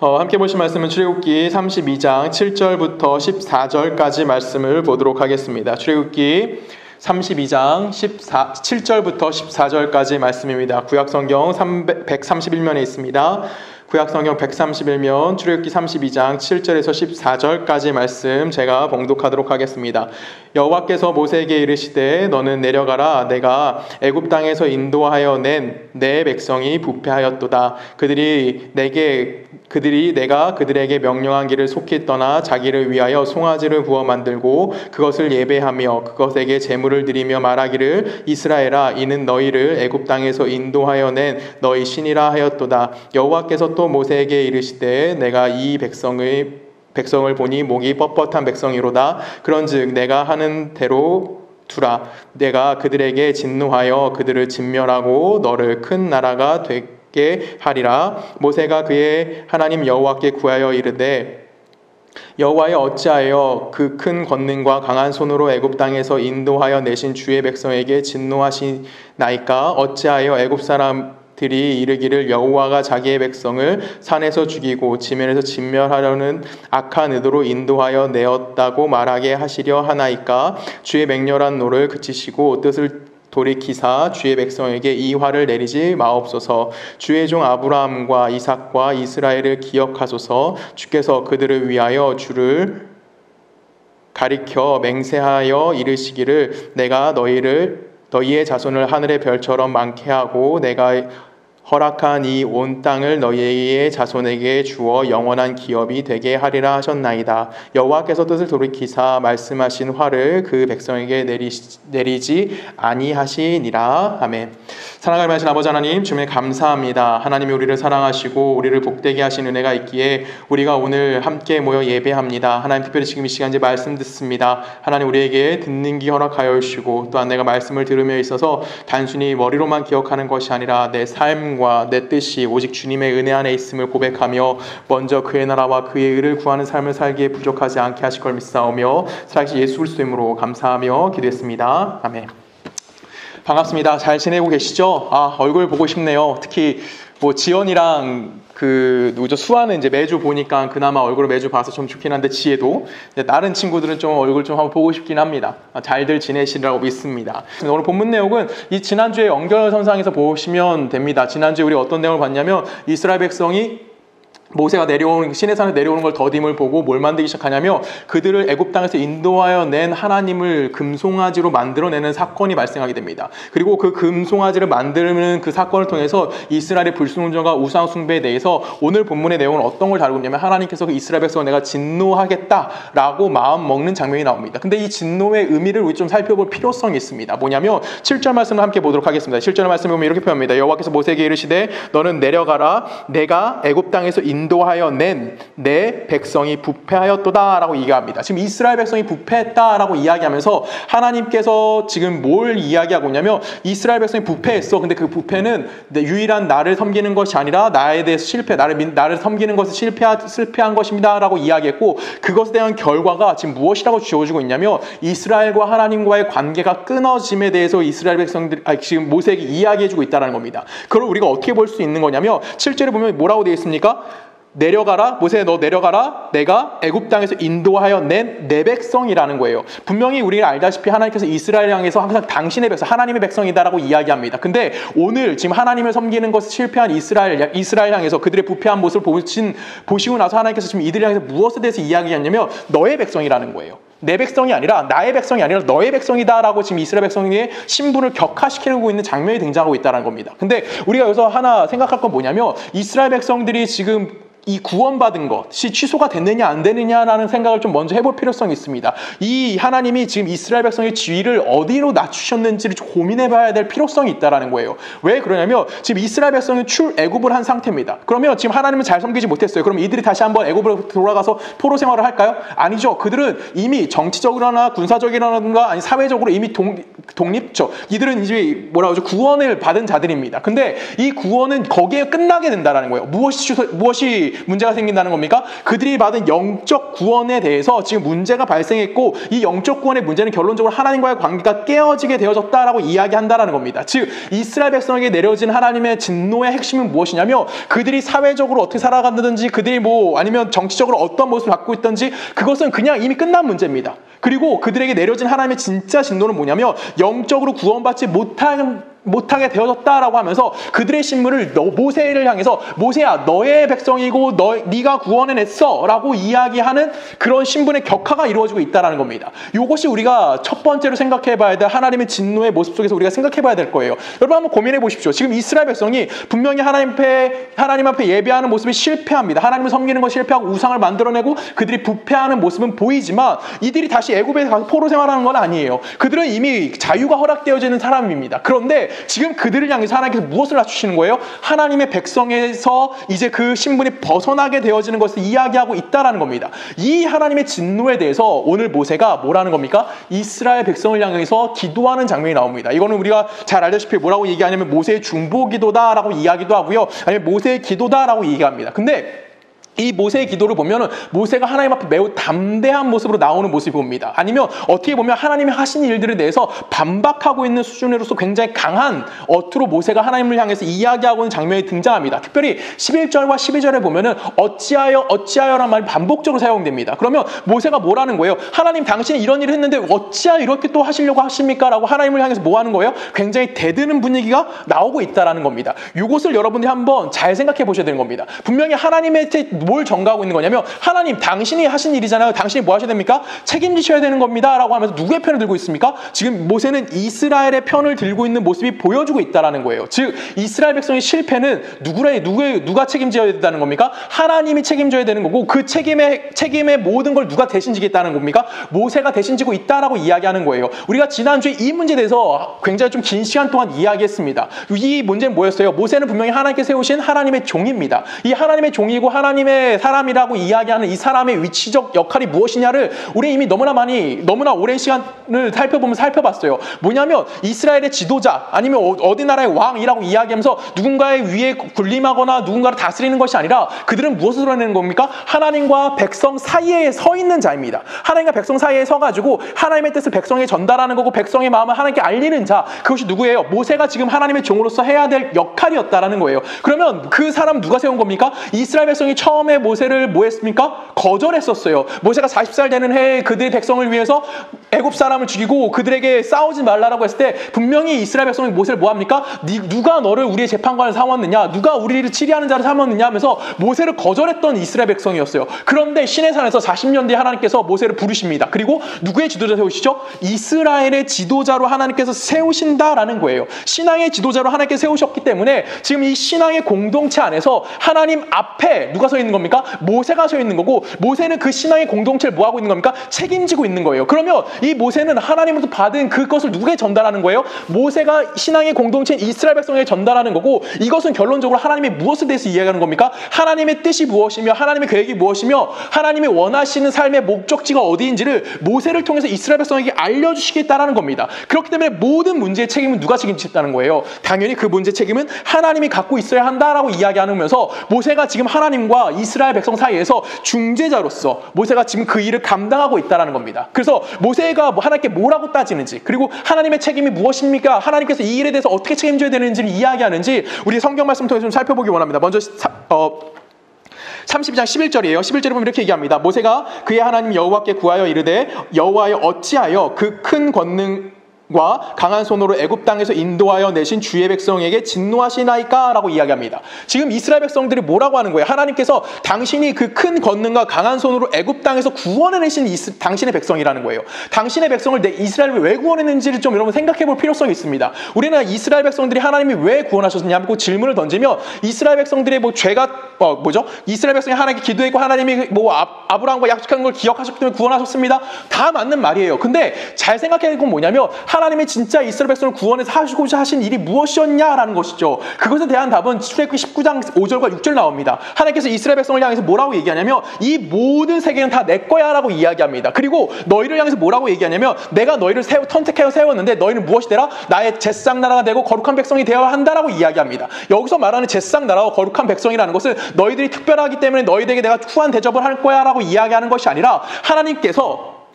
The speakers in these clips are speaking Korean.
함께 보실 말씀은 출애굽기 32장 7절부터 14절까지 말씀을 보도록 하겠습니다. 출애굽기 32장 7절부터 14절까지 말씀입니다. 구약성경 131면에 있습니다. 구약성경 131면 출애굽기 32장 7절에서 14절까지 말씀 제가 봉독하도록 하겠습니다. 여호와께서 모세에게 이르시되 너는 내려가라. 내가 애굽 땅에서 인도하여 낸 내 백성이 부패하였도다. 그들이 내가 그들에게 명령한 길을 속히 떠나 자기를 위하여 송아지를 구워 만들고 그것을 예배하며 그것에게 제물을 드리며 말하기를 이스라엘아 이는 너희를 애굽 땅에서 인도하여 낸 너희 신이라 하였도다. 여호와께서 또 모세에게 이르시되 내가 이 백성을 보니 목이 뻣뻣한 백성이로다. 그런즉 내가 하는 대로 두라. 내가 그들에게 진노하여 그들을 진멸하고 너를 큰 나라가 되게 하리라. 모세가 그의 하나님 여호와께 구하여 이르되 여호와여 어찌하여 그 큰 권능과 강한 손으로 애굽 땅에서 인도하여 내신 주의 백성에게 진노하시나이까? 어찌하여 애굽 사람들이 이르기를 여호와가 자기의 백성을 산에서 죽이고 지면에서 진멸하려는 악한 의도로 인도하여 내었다고 말하게 하시려 하나이까? 주의 맹렬한 노를 그치시고 뜻을 돌이키사 주의 백성에게 이 화를 내리지 마옵소서. 주의 종 아브라함과 이삭과 이스라엘을 기억하소서. 주께서 그들을 위하여 주를 가리켜 맹세하여 이르시기를 내가 너희의 자손을 하늘의 별처럼 많게 하고 내가 허락한 이 온 땅을 너희의 자손에게 주어 영원한 기업이 되게 하리라 하셨나이다. 여호와께서 뜻을 돌이키사 말씀하신 화를 그 백성에게 내리지 아니하시니라. 아멘. 사랑하는 하신 아버지 하나님, 주님에 감사합니다. 하나님이 우리를 사랑하시고 우리를 복되게 하신 은혜가 있기에 우리가 오늘 함께 모여 예배합니다. 하나님, 특별히 지금 이 시간 이제 말씀 듣습니다. 하나님, 우리에게 듣는 귀 허락하여 주시고 또한 내가 말씀을 들으며 있어서 단순히 머리로만 기억하는 것이 아니라 내 삶과 내 뜻이 오직 주님의 은혜 안에 있음을 고백하며 먼저 그의 나라와 그의 의를 구하는 삶을 살기에 부족하지 않게 하실 걸 믿사오며 살아계신 예수 그리스도의 이름으로 감사하며 기도했습니다. 아멘. 반갑습니다. 잘 지내고 계시죠? 얼굴 보고 싶네요. 특히 지연이랑 수아는 이제 매주 보니까 그나마 얼굴을 매주 봐서 좀 좋긴 한데 지혜도 다른 친구들은 좀 얼굴 좀 한번 보고 싶긴 합니다. 잘들 지내시라고 믿습니다. 오늘 본문 내용은 이 지난주에 연결선상에서 보시면 됩니다. 지난주에 우리 어떤 내용을 봤냐면 이스라엘 백성이 모세가 시내산에 내려오는 걸 더딤을 보고 뭘 만들기 시작하냐면 그들을 애굽 땅에서 인도하여 낸 하나님을 금송아지로 만들어내는 사건이 발생하게 됩니다. 그리고 그 금송아지를 만드는 그 사건을 통해서 이스라엘의 불순종과 우상 숭배에 대해서 오늘 본문의 내용은 어떤 걸 다루고 있냐면 하나님께서 그 이스라엘 백성을 내가 진노하겠다라고 마음 먹는 장면이 나옵니다. 근데 이 진노의 의미를 우리 좀 살펴볼 필요성이 있습니다. 뭐냐면 7절 말씀을 함께 보도록 하겠습니다. 7절 말씀을 보면 이렇게 표현합니다. 여호와께서 모세에게 이르시되 너는 내려가라. 내가 애굽 땅에서 인도하여 낸 내 백성이 부패하였도다 라고 이야기합니다. 지금 이스라엘 백성이 부패했다라고 이야기하면서 하나님께서 지금 뭘 이야기하고 있냐면 이스라엘 백성이 부패했어. 근데 그 부패는 유일한 나를 섬기는 것이 아니라 나에 대해서 나를 섬기는 것에 실패한 것입니다 라고 이야기했고 그것에 대한 결과가 지금 무엇이라고 주어지고 있냐면 이스라엘과 하나님과의 관계가 끊어짐에 대해서 이스라엘 백성들이 지금 모세에게 이야기해주고 있다는 겁니다. 그걸 우리가 어떻게 볼 수 있는 거냐면 7절에 보면 뭐라고 되어 있습니까? 내려가라. 모세 너 내려가라. 내가 애굽 땅에서 인도하여 낸 내 백성이라는 거예요. 분명히 우리가 알다시피 하나님께서 이스라엘 향해서 항상 당신의 백성, 하나님의 백성이다라고 이야기합니다. 근데 오늘 지금 하나님을 섬기는 것에 실패한 이스라엘 향해서 그들의 부패한 모습을 보시고 나서 하나님께서 지금 이들 향해서 무엇에 대해서 이야기하냐면 너의 백성이라는 거예요. 내 백성이 아니라 나의 백성이 아니라 너의 백성이다라고 지금 이스라엘 백성의 신분을 격화시키고 있는 장면이 등장하고 있다는 겁니다. 근데 우리가 여기서 하나 생각할 건 뭐냐면 이스라엘 백성들이 지금 이 구원받은 것이 취소가 됐느냐 안 되느냐라는 생각을 좀 먼저 해볼 필요성이 있습니다. 이 하나님이 지금 이스라엘 백성의 지위를 어디로 낮추셨는지를 좀 고민해봐야 될 필요성이 있다는 거예요. 왜 그러냐면 지금 이스라엘 백성은 출애굽을 한 상태입니다. 그러면 지금 하나님을 잘 섬기지 못했어요. 그럼 이들이 다시 한번 애굽으로 돌아가서 포로 생활을 할까요? 아니죠. 그들은 이미 정치적으로나 군사적이라든가 아니 사회적으로 이미 독립죠. 이들은 이제 구원을 받은 자들입니다. 근데 이 구원은 거기에 끝나게 된다는 거예요. 무엇이 그들이 문제가 생긴다는 겁니까? 그들이 받은 영적 구원에 대해서 지금 문제가 발생했고 이 영적 구원의 문제는 결론적으로 하나님과의 관계가 깨어지게 되어졌다라고 이야기한다라는 겁니다. 즉 이스라엘 백성에게 내려진 하나님의 진노의 핵심은 무엇이냐면 그들이 사회적으로 어떻게 살아간다든지 그들이 아니면 정치적으로 어떤 모습을 갖고 있든지 그것은 그냥 이미 끝난 문제입니다. 그리고 그들에게 내려진 하나님의 진짜 진노는 뭐냐면 영적으로 구원받지 못하게 되어졌다라고 하면서 그들의 신문을 모세를 향해서 모세야 너의 백성이고 네가 구원해냈어 라고 이야기하는 그런 신분의 격하가 이루어지고 있다는 겁니다. 이것이 우리가 첫 번째로 생각해봐야 될 하나님의 진노의 모습 속에서 우리가 생각해봐야 될 거예요. 여러분 한번 고민해 보십시오. 지금 이스라엘 백성이 분명히 하나님 앞에 예배하는 모습이 실패합니다. 하나님을 섬기는 것 실패하고 우상을 만들어내고 그들이 부패하는 모습은 보이지만 이들이 다시 애굽에 가서 포로 생활하는 건 아니에요. 그들은 이미 자유가 허락되어지는 사람입니다. 그런데 지금 그들을 향해서 하나님께서 무엇을 낮추시는 거예요? 하나님의 백성에서 이제 그 신분이 벗어나게 되어지는 것을 이야기하고 있다는 겁니다. 이 하나님의 진노에 대해서 오늘 모세가 뭐라는 겁니까? 이스라엘 백성을 향해서 기도하는 장면이 나옵니다. 이거는 우리가 잘 알다시피 뭐라고 얘기하냐면 모세의 중보기도다라고 이야기도 하고요. 아니면 모세의 기도다라고 얘기합니다. 근데 이 모세의 기도를 보면 모세가 하나님 앞에 매우 담대한 모습으로 나오는 모습이 봅니다. 아니면 어떻게 보면 하나님이 하신 일들에 대해서 반박하고 있는 수준으로서 굉장히 강한 어투로 모세가 하나님을 향해서 이야기하고 있는 장면이 등장합니다. 특별히 11절과 12절에 보면 어찌하여란 말이 반복적으로 사용됩니다. 그러면 모세가 뭐라는 거예요? 하나님 당신이 이런 일을 했는데 어찌하여 이렇게 또 하시려고 하십니까? 라고 하나님을 향해서 뭐 하는 거예요? 굉장히 대드는 분위기가 나오고 있다는 겁니다. 이것을 여러분들이 한번 잘 생각해 보셔야 되는 겁니다. 분명히 하나님의 뭘 전가하고 있는 거냐면 하나님 당신이 하신 일이잖아요. 당신이 뭐 하셔야 됩니까? 책임지셔야 되는 겁니다. 라고 하면서 누구의 편을 들고 있습니까? 지금 모세는 이스라엘의 편을 들고 있는 모습이 보여주고 있다는 거예요. 즉 이스라엘 백성의 실패는 누가 책임져야 된다는 겁니까? 하나님이 책임져야 되는 거고 그 책임의 모든 걸 누가 대신 지겠다는 겁니까? 모세가 대신 지고 있다라고 이야기하는 거예요. 우리가 지난주에 이 문제에 대해서 굉장히 좀 긴 시간 동안 이야기했습니다. 이 문제는 뭐였어요? 모세는 분명히 하나님께 세우신 하나님의 종입니다. 이 하나님의 종이고 하나님의 사람이라고 이야기하는 이 사람의 위치적 역할이 무엇이냐를 우리 이미 너무나 오랜 시간을 살펴봤어요. 뭐냐면 이스라엘의 지도자 아니면 어디 나라의 왕이라고 이야기하면서 누군가의 위에 군림하거나 누군가를 다스리는 것이 아니라 그들은 무엇을 드러내는 겁니까? 하나님과 백성 사이에 서 있는 자입니다. 하나님과 백성 사이에 서가지고 하나님의 뜻을 백성에 전달하는 거고 백성의 마음을 하나님께 알리는 자, 그것이 누구예요? 모세가 지금 하나님의 종으로서 해야 될 역할이었다라는 거예요. 그러면 그 사람 누가 세운 겁니까? 이스라엘 백성이 처음에 모세를 뭐 했습니까? 거절했었어요. 모세가 40살 되는 해에 그들의 백성을 위해서 애굽 사람을 죽이고 그들에게 싸우지 말라라고 했을 때 분명히 이스라엘 백성이 모세를 뭐 합니까? 누가 너를 우리의 재판관을 삼았느냐? 누가 우리를 치리하는 자를 삼았느냐? 하면서 모세를 거절했던 이스라엘 백성이었어요. 그런데 시내산에서 40년 뒤에 하나님께서 모세를 부르십니다. 그리고 누구의 지도자 세우시죠? 이스라엘의 지도자로 하나님께서 세우신다라는 거예요. 신앙의 지도자로 하나님께서 세우셨기 때문에 지금 이 신앙의 공동체 안에서 하나님 앞에 누가 서 있는 겁니까? 모세가 서 있는 거고 모세는 그 신앙의 공동체를 뭐 하고 있는 겁니까? 책임지고 있는 거예요. 그러면 이 모세는 하나님으로부터 받은 그것을 누구에게 전달하는 거예요? 모세가 신앙의 공동체인 이스라엘 백성에게 전달하는 거고 이것은 결론적으로 하나님의 무엇에 대해서 이야기하는 겁니까? 하나님의 뜻이 무엇이며 하나님의 계획이 무엇이며 하나님이 원하시는 삶의 목적지가 어디인지를 모세를 통해서 이스라엘 백성에게 알려주시겠다라는 겁니다. 그렇기 때문에 모든 문제의 책임은 누가 책임지겠다는 거예요? 당연히 그 문제의 책임은 하나님이 갖고 있어야 한다라고 이야기하면서 모세가 지금 하나님과 이스라엘 백성 사이에서 중재자로서 모세가 지금 그 일을 감당하고 있다는 겁니다. 그래서 모세가 하나님께 뭐라고 따지는지 그리고 하나님의 책임이 무엇입니까? 하나님께서 이 일에 대해서 어떻게 책임져야 되는지를 이야기하는지 우리 성경 말씀 통해서 좀 살펴보기 원합니다. 먼저 32장 11절이에요. 11절에 보면 이렇게 얘기합니다. 모세가 그의 하나님 여호와께 구하여 이르되 여호와여 어찌하여 그 큰 권능과 강한 손으로 애굽 땅에서 인도하여 내신 주의 백성에게 진노하시나이까? 라고 이야기합니다. 지금 이스라엘 백성들이 뭐라고 하는 거예요? 하나님께서 당신이 그 큰 권능과 강한 손으로 애굽 땅에서 구원해내신 당신의 백성이라는 거예요. 당신의 백성을 이스라엘을 왜 구원했는지를 좀 여러분 생각해 볼 필요성이 있습니다. 우리는 이스라엘 백성들이 하나님이 왜 구원하셨냐고 질문을 던지면 이스라엘 백성들의 이스라엘 백성이 하나님께 기도했고 하나님이 아브라함과 약속한 걸 기억하셨기 때문에 구원하셨습니다. 다 맞는 말이에요. 근데 잘 생각해 본 건 뭐냐면 하나님이 진짜 이스라엘 백성을 구원해서 하시고자 하신 일이 무엇이었냐라는 것이죠. 그것에 대한 답은 출애굽기 19장 5절과 6절 나옵니다. 하나님께서 이스라엘 백성을 향해서 뭐라고 얘기하냐면 이 모든 세계는 다 내 거야 라고 이야기합니다. 그리고 너희를 향해서 뭐라고 얘기하냐면 내가 너희를 선택하여 세웠는데 너희는 무엇이 되라? 나의 제사장 나라가 되고 거룩한 백성이 되어야 한다라고 이야기합니다. 여기서 말하는 제사장 나라와 거룩한 백성이라는 것은 너희들이 특별하기 때문에 너희들에게 내가 후한 대접을 할 거야 라고 이야기하는 것이 아니라 하나님께서,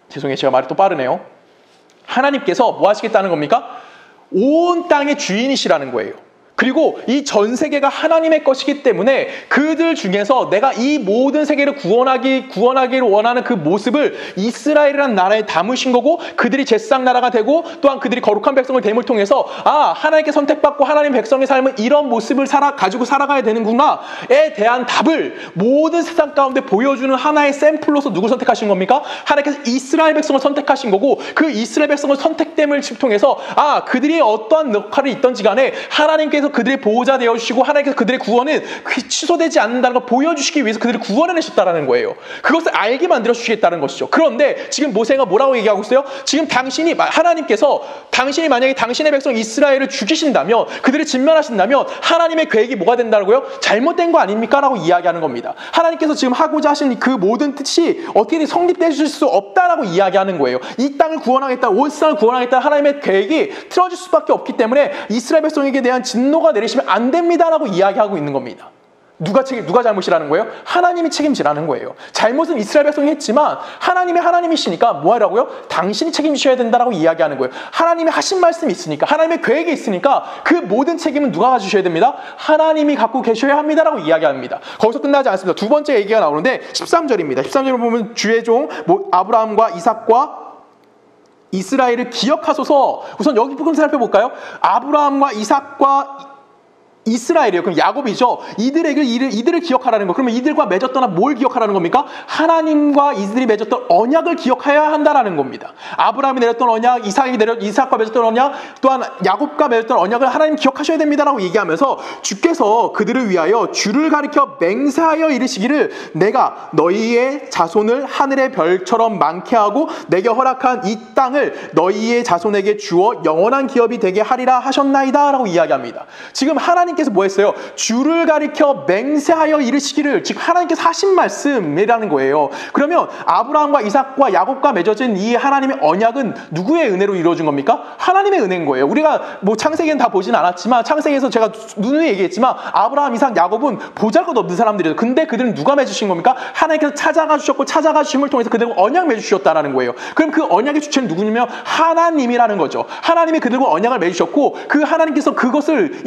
죄송해요, 제가 말이 또 빠르네요. 하나님께서 뭐 하시겠다는 겁니까? 온 땅의 주인이시라는 거예요. 그리고 이 전 세계가 하나님의 것이기 때문에 그들 중에서 내가 이 모든 세계를 구원하기를 원하는 그 모습을 이스라엘이라는 나라에 담으신 거고, 그들이 제사장 나라가 되고 또한 그들이 거룩한 백성을 됨을 통해서 하나님께 선택받고 하나님 백성의 삶은 이런 모습을 가지고 살아가야 되는구나에 대한 답을 모든 세상 가운데 보여주는 하나의 샘플로서 누굴 선택하신 겁니까? 하나님께서 이스라엘 백성을 선택하신 거고, 그 이스라엘 백성을 선택됨을 통해서 그들이 어떠한 역할이 있던지 간에 하나님께서 그들의 보호자 되어주시고 하나님께서 그들의 구원은 취소되지 않는다는 걸 보여주시기 위해서 그들을 구원해내셨다는 거예요. 그것을 알게 만들어주시겠다는 것이죠. 그런데 지금 모세가 뭐라고 얘기하고 있어요? 지금 하나님께서 당신이 만약에 당신의 백성 이스라엘을 죽이신다면, 그들을 진멸하신다면 하나님의 계획이 뭐가 된다고요? 잘못된 거 아닙니까? 라고 이야기하는 겁니다. 하나님께서 지금 하고자 하신 그 모든 뜻이 어떻게 성립되실 수 없다라고 이야기하는 거예요. 이 땅을 구원하겠다, 온 세상을 구원하겠다 하나님의 계획이 틀어질 수밖에 없기 때문에 이스라엘 백성에게 대한 진노가 내리시면 안 됩니다라고 이야기하고 있는 겁니다. 누가 잘못이라는 거예요? 하나님이 책임지라는 거예요. 잘못은 이스라엘 백성이 했지만 하나님이시니까 뭐 하라고요? 당신이 책임지셔야 된다라고 이야기하는 거예요. 하나님이 하신 말씀이 있으니까, 하나님의 계획이 있으니까 그 모든 책임은 누가 가지셔야 됩니다? 하나님이 갖고 계셔야 합니다라고 이야기합니다. 거기서 끝나지 않습니다. 두 번째 얘기가 나오는데 13절입니다. 13절을 보면 주의 종 아브라함과 이삭과 이스라엘을 기억하소서. 우선 여기 부분 살펴볼까요? 아브라함과 이삭과 이스라엘이에요. 그럼 야곱이죠. 이들을 기억하라는 거. 그러면 이들과 맺었던 뭘 기억하라는 겁니까? 하나님과 이들이 맺었던 언약을 기억해야 한다라는 겁니다. 아브라함이 내렸던 언약, 이삭과 맺었던 언약, 또한 야곱과 맺었던 언약을 하나님 기억하셔야 됩니다라고 얘기하면서 주께서 그들을 위하여 주를 가리켜 맹세하여 이르시기를 내가 너희의 자손을 하늘의 별처럼 많게 하고 내게 허락한 이 땅을 너희의 자손에게 주어 영원한 기업이 되게 하리라 하셨나이다 라고 이야기합니다. 지금 하나님께서 뭐 했어요? 주를 가리켜 맹세하여 이르시기를, 즉 하나님께서 하신 말씀이라는 거예요. 그러면 아브라함과 이삭과 야곱과 맺어진 이 하나님의 언약은 누구의 은혜로 이루어진 겁니까? 하나님의 은혜인 거예요. 우리가 창세기는 다 보진 않았지만, 창세기에서 제가 누누이 얘기했지만 아브라함, 이삭, 야곱은 보잘것없는 사람들이에요. 근데 그들은 누가 맺으신 겁니까? 하나님께서 찾아가 주심을 통해서 그들과 언약 맺으셨다는 거예요. 그럼 그 언약의 주체는 누구냐면 하나님이라는 거죠. 하나님이 그들과 언약을 맺으셨고, 그 하나님께서 그것을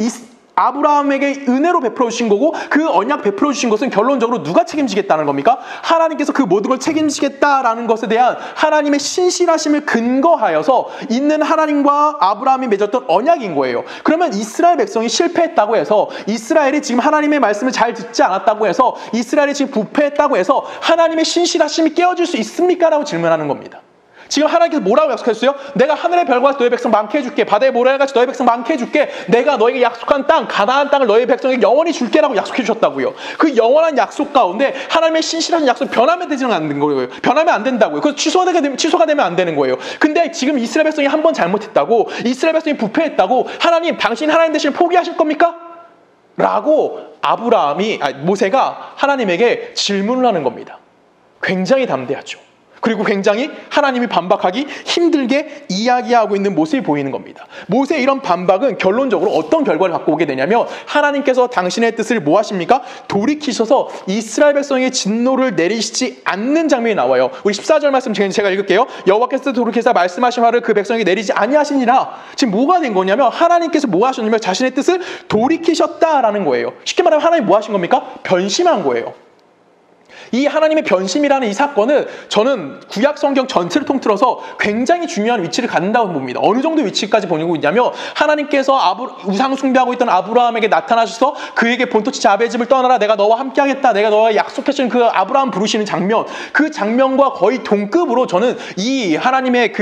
아브라함에게 은혜로 베풀어 주신 거고, 그 언약 베풀어 주신 것은 결론적으로 누가 책임지겠다는 겁니까? 하나님께서 그 모든 걸 책임지겠다라는 것에 대한 하나님의 신실하심을 근거하여서 있는 하나님과 아브라함이 맺었던 언약인 거예요. 그러면 이스라엘 백성이 실패했다고 해서, 이스라엘이 지금 하나님의 말씀을 잘 듣지 않았다고 해서, 이스라엘이 지금 부패했다고 해서 하나님의 신실하심이 깨어질 수 있습니까? 라고 질문하는 겁니다. 지금 하나님께서 뭐라고 약속했어요? 내가 하늘의 별과 너희 백성 많게 해줄게. 바다의 모래같이 너희 백성 많게 해줄게. 내가 너에게 약속한 땅, 가나안 땅을 너희 백성에게 영원히 줄게라고 약속해 주셨다고요. 그 영원한 약속 가운데 하나님의 신실한 약속 변하면 되지는 않는 거예요. 변하면 안 된다고요. 그래서 취소가 되면 안 되는 거예요. 근데 지금 이스라엘 백성이 한 번 잘못했다고, 이스라엘 백성이 부패했다고, 하나님, 당신 하나님 대신 포기하실 겁니까? 라고 모세가 하나님에게 질문을 하는 겁니다. 굉장히 담대하죠. 그리고 굉장히 하나님이 반박하기 힘들게 이야기하고 있는 모습이 보이는 겁니다. 모세의 이런 반박은 결론적으로 어떤 결과를 갖고 오게 되냐면, 하나님께서 당신의 뜻을 뭐 하십니까? 돌이키셔서 이스라엘 백성의 진노를 내리시지 않는 장면이 나와요. 우리 14절 말씀 제가 읽을게요. 여호와께서 돌이키사 말씀하신 화를 그 백성에게 내리지 아니하시니라. 지금 뭐가 된 거냐면, 하나님께서 뭐 하셨냐면 자신의 뜻을 돌이키셨다라는 거예요. 쉽게 말하면 하나님 뭐 하신 겁니까? 변심한 거예요. 이 하나님의 변심이라는 이 사건은 저는 구약 성경 전체를 통틀어서 굉장히 중요한 위치를 갖는다고 봅니다. 어느 정도 위치까지 보이고 있냐면, 하나님께서 우상 숭배하고 있던 아브라함에게 나타나셔서 그에게 본토지 자베의 집을 떠나라, 내가 너와 함께하겠다, 내가 너와 약속했던 그 아브라함 부르시는 장면, 그 장면과 거의 동급으로 저는 이 하나님의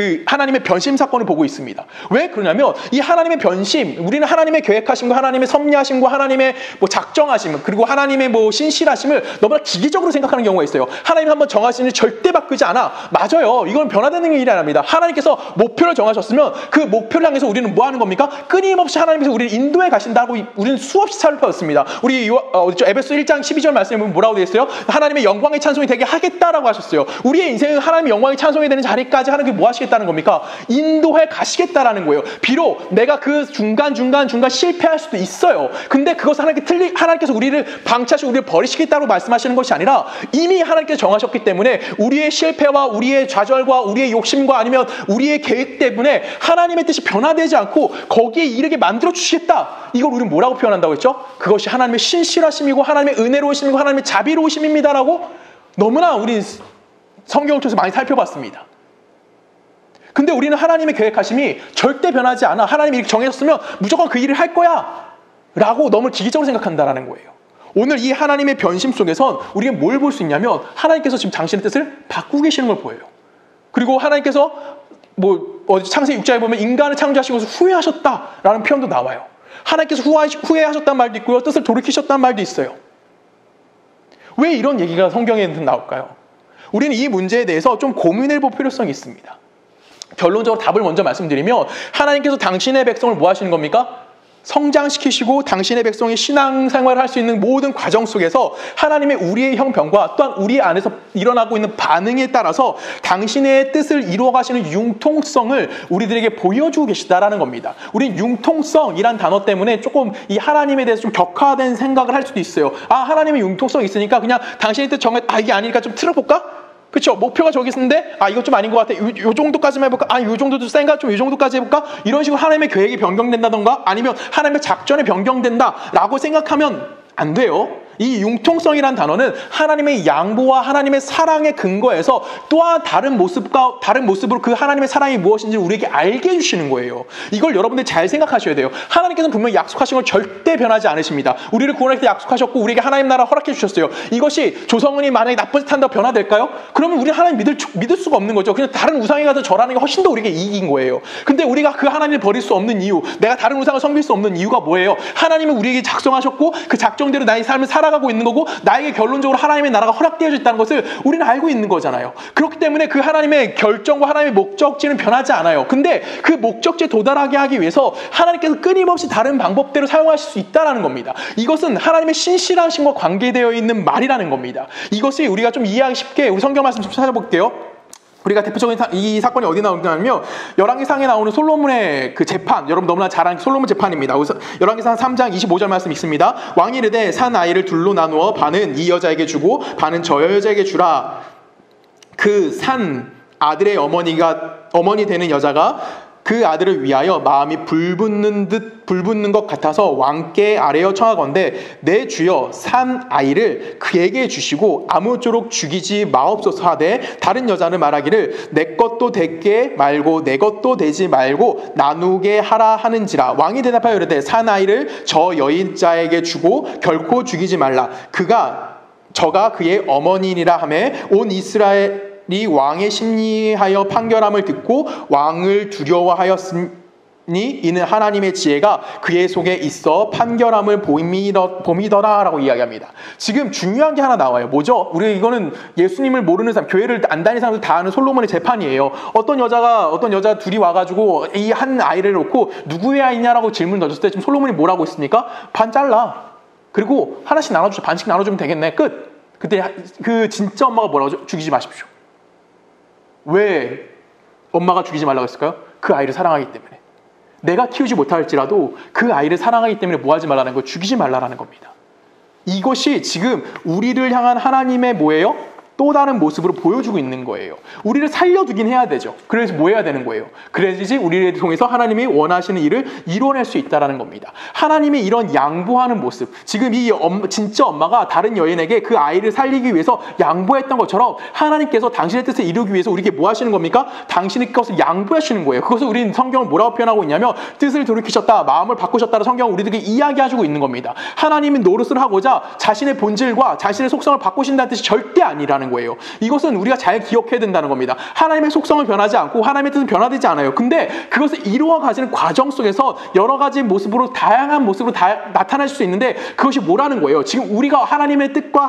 변심 사건을 보고 있습니다. 왜 그러냐면, 이 하나님의 변심, 우리는 하나님의 계획하심과 하나님의 섭리하심과 하나님의 작정하심, 그리고 하나님의 신실하심을 너무나 기계적으로 생각하는 생각하는 경우가 있어요. 하나님 한번 정하신 일 절대 바꾸지 않아. 맞아요. 이건 변화되는 일이 아닙니다. 하나님께서 목표를 정하셨으면 그 목표를 향해서 우리는 뭐 하는 겁니까? 끊임없이 하나님께서 우리를 인도해 가신다고 우리는 수없이 살펴봤습니다. 우리 에베소 1장 12절 말씀에 보면 뭐라고 되어 있어요? 하나님의 영광의 찬송이 되게 하겠다라고 하셨어요. 우리의 인생은 하나님의 영광의 찬송이 되는 자리까지 하나님께 뭐 하시겠다는 겁니까? 인도해 가시겠다라는 거예요. 비록 내가 그 중간 실패할 수도 있어요. 근데 그것은 하나님께서 우리를 방치하시고 우리를 버리시겠다고 말씀하시는 것이 아니라 이미 하나님께서 정하셨기 때문에 우리의 실패와 우리의 좌절과 우리의 욕심과 아니면 우리의 계획 때문에 하나님의 뜻이 변화되지 않고 거기에 이르게 만들어 주시겠다. 이걸 우리는 뭐라고 표현한다고 했죠? 그것이 하나님의 신실하심이고 하나님의 은혜로우심이고 하나님의 자비로우심입니다라고 너무나 우리 성경을 통해서 많이 살펴봤습니다. 근데 우리는 하나님의 계획하심이 절대 변하지 않아. 하나님이 이렇게 정해졌으면 무조건 그 일을 할 거야 라고 너무 기계적으로 생각한다는 거예요. 오늘 이 하나님의 변심 속에선 우리가 뭘 볼 수 있냐면 하나님께서 지금 당신의 뜻을 바꾸고 계시는 걸 보여요. 그리고 하나님께서 창세기 6장에 보면 인간을 창조하시고서 후회하셨다라는 표현도 나와요. 하나님께서 후회하셨다는 말도 있고요. 뜻을 돌이키셨다는 말도 있어요. 왜 이런 얘기가 성경에 나올까요? 우리는 이 문제에 대해서 좀 고민해 볼 필요성이 있습니다. 결론적으로 답을 먼저 말씀드리면 하나님께서 당신의 백성을 뭐 하시는 겁니까? 성장시키시고 당신의 백성이 신앙생활을 할 수 있는 모든 과정 속에서 하나님의 우리의 형편과 또한 우리 안에서 일어나고 있는 반응에 따라서 당신의 뜻을 이루어가시는 융통성을 우리들에게 보여주고 계시다라는 겁니다. 우린 융통성이란 단어 때문에 조금 이 하나님에 대해서 좀 격화된 생각을 할 수도 있어요. 하나님의 융통성이 있으니까 그냥 당신의 뜻 이게 아니니까 좀 틀어볼까? 그렇죠. 목표가 저기 있는데 이거 좀 아닌 것 같아. 요 정도까지만 해볼까? 요 정도도 센가? 좀 요 정도까지 해볼까? 이런 식으로 하나님의 계획이 변경된다던가 아니면 하나님의 작전이 변경된다라고 생각하면 안 돼요. 이 융통성이란 단어는 하나님의 양보와 하나님의 사랑의 근거에서 또한 다른 모습으로 그 하나님의 사랑이 무엇인지 우리에게 알게 해주시는 거예요. 이걸 여러분들 잘 생각하셔야 돼요. 하나님께서는 분명히 약속하신 걸 절대 변하지 않으십니다. 우리를 구원할 때 약속하셨고 우리에게 하나님 나라 허락해 주셨어요. 이것이 조성은이 만약에 나쁜 짓 한다고 변화될까요? 그러면 우리는 하나님 믿을 수가 없는 거죠. 그냥 다른 우상에 가서 절하는 게 훨씬 더 우리에게 이익인 거예요. 근데 우리가 그 하나님을 버릴 수 없는 이유, 내가 다른 우상을 섬길 수 없는 이유가 뭐예요? 하나님은 우리에게 작성하셨고 그 작정대로 나의 삶을 살아가고 있는 거고 나에게 결론적으로 하나님의 나라가 허락되어져 있다는 것을 우리는 알고 있는 거잖아요. 그렇기 때문에 그 하나님의 결정과 하나님의 목적지는 변하지 않아요. 근데 그 목적지에 도달하게 하기 위해서 하나님께서 끊임없이 다른 방법대로 사용하실 수 있다는 겁니다. 이것은 하나님의 신실하심과 관계되어 있는 말이라는 겁니다. 이것이 우리가 좀 이해하기 쉽게 우리 성경 말씀 좀 찾아볼게요. 우리가 대표적인 이 사건이 어디 나오냐면 열왕기상에 나오는 솔로몬의 그 재판, 여러분 너무나 잘 아는 솔로몬 재판입니다. 열왕기상 3장 25절 말씀 있습니다. 왕이 이르되 산 아이를 둘로 나누어 반은 이 여자에게 주고 반은 저 여자에게 주라. 그 산 아들의 어머니 되는 여자가 그 아들을 위하여 마음이 불붙는 것 같아서 왕께 아뢰어 청하건대 내 주여 산 아이를 그에게 주시고 아무쪼록 죽이지 마옵소서 하되 다른 여자는 말하기를 내 것도 되게 말고 내 것도 되지 말고 나누게 하라 하는지라. 왕이 대답하여 이르되 산 아이를 저 여인자에게 주고 결코 죽이지 말라. 저가 그의 어머니니라 하매 온 이스라엘이 왕의 심리하여 판결함을 듣고 왕을 두려워하였으니 이는 하나님의 지혜가 그의 속에 있어 판결함을 봄이더라 라고 이야기합니다. 지금 중요한 게 하나 나와요. 뭐죠? 우리 이거는 예수님을 모르는 사람, 교회를 안 다니는 사람들 다 아는 솔로몬의 재판이에요. 어떤 여자 둘이 와가지고 이 한 아이를 놓고 누구의 아이냐라고 질문을 던졌을 때 지금 솔로몬이 뭐라고 했습니까? 반 잘라. 그리고 하나씩 나눠주자. 반씩 나눠주면 되겠네. 끝. 그때 그 진짜 엄마가 뭐라고 하죠? 죽이지 마십시오. 왜 엄마가 죽이지 말라고 했을까요? 그 아이를 사랑하기 때문에. 내가 키우지 못할지라도 그 아이를 사랑하기 때문에 뭐 하지 말라는 거, 죽이지 말라는 겁니다. 이것이 지금 우리를 향한 하나님의 뭐예요? 또 다른 모습으로 보여주고 있는 거예요. 우리를 살려두긴 해야 되죠. 그래서 뭐 해야 되는 거예요? 그래야지 우리를 통해서 하나님이 원하시는 일을 이뤄낼 수 있다는 겁니다. 하나님의 이런 양보하는 모습, 지금 이 진짜 엄마가 다른 여인에게 그 아이를 살리기 위해서 양보했던 것처럼 하나님께서 당신의 뜻을 이루기 위해서 우리에게 뭐 하시는 겁니까? 당신의 것을 양보하시는 거예요. 그것을 우리는 성경을 뭐라고 표현하고 있냐면 뜻을 돌이키셨다, 마음을 바꾸셨다는 성경을 우리들에게 이야기해주고 있는 겁니다. 하나님이 노릇을 하고자 자신의 본질과 자신의 속성을 바꾸신다는 뜻이 절대 아니라는 있다라는 거예요. 이것은 우리가 잘 기억해야 된다는 겁니다. 하나님의 속성은 변하지 않고 하나님의 뜻은 변화되지 않아요. 근데 그것을 이루어 가시는 과정 속에서 여러 가지 모습으로, 다양한 모습으로 나타날 수 있는데, 그것이 뭐라는 거예요? 지금 우리가 하나님의 뜻과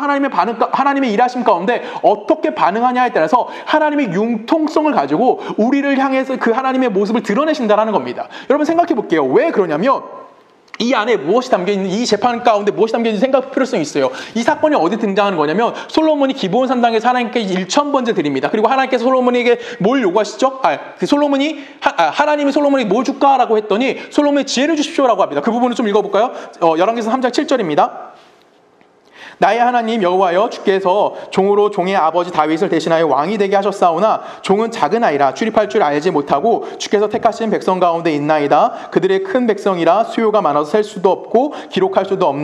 하나님의 일하심 가운데 어떻게 반응하냐에 따라서 하나님의 융통성을 가지고 우리를 향해서 그 하나님의 모습을 드러내신다는 겁니다. 여러분 생각해 볼게요. 왜 그러냐면 이 안에 무엇이 담겨있는, 이 재판 가운데 무엇이 담겨있는지 생각할 필요성이 있어요. 이 사건이 어디 등장하는 거냐면 솔로몬이 기브온 산당에서 하나님께 1000번째 드립니다. 그리고 하나님께서 솔로몬에게 뭘 요구하시죠? 하나님이 솔로몬에게 뭐 줄까라고 했더니 솔로몬의 지혜를 주십시오라고 합니다. 그 부분을 좀 읽어볼까요? 열왕기서 3장 7절입니다. 나의 하나님 여호와여, 주께서 종으로 종의 아버지 다윗을 대신하여 왕이 되게 하셨사오나 종은 작은 아이라 출입할 줄 알지 못하고 주께서 택하신 백성 가운데 있나이다. 그들의 큰 백성이라 수요가 많아서 셀 수도 없고 기록할 수도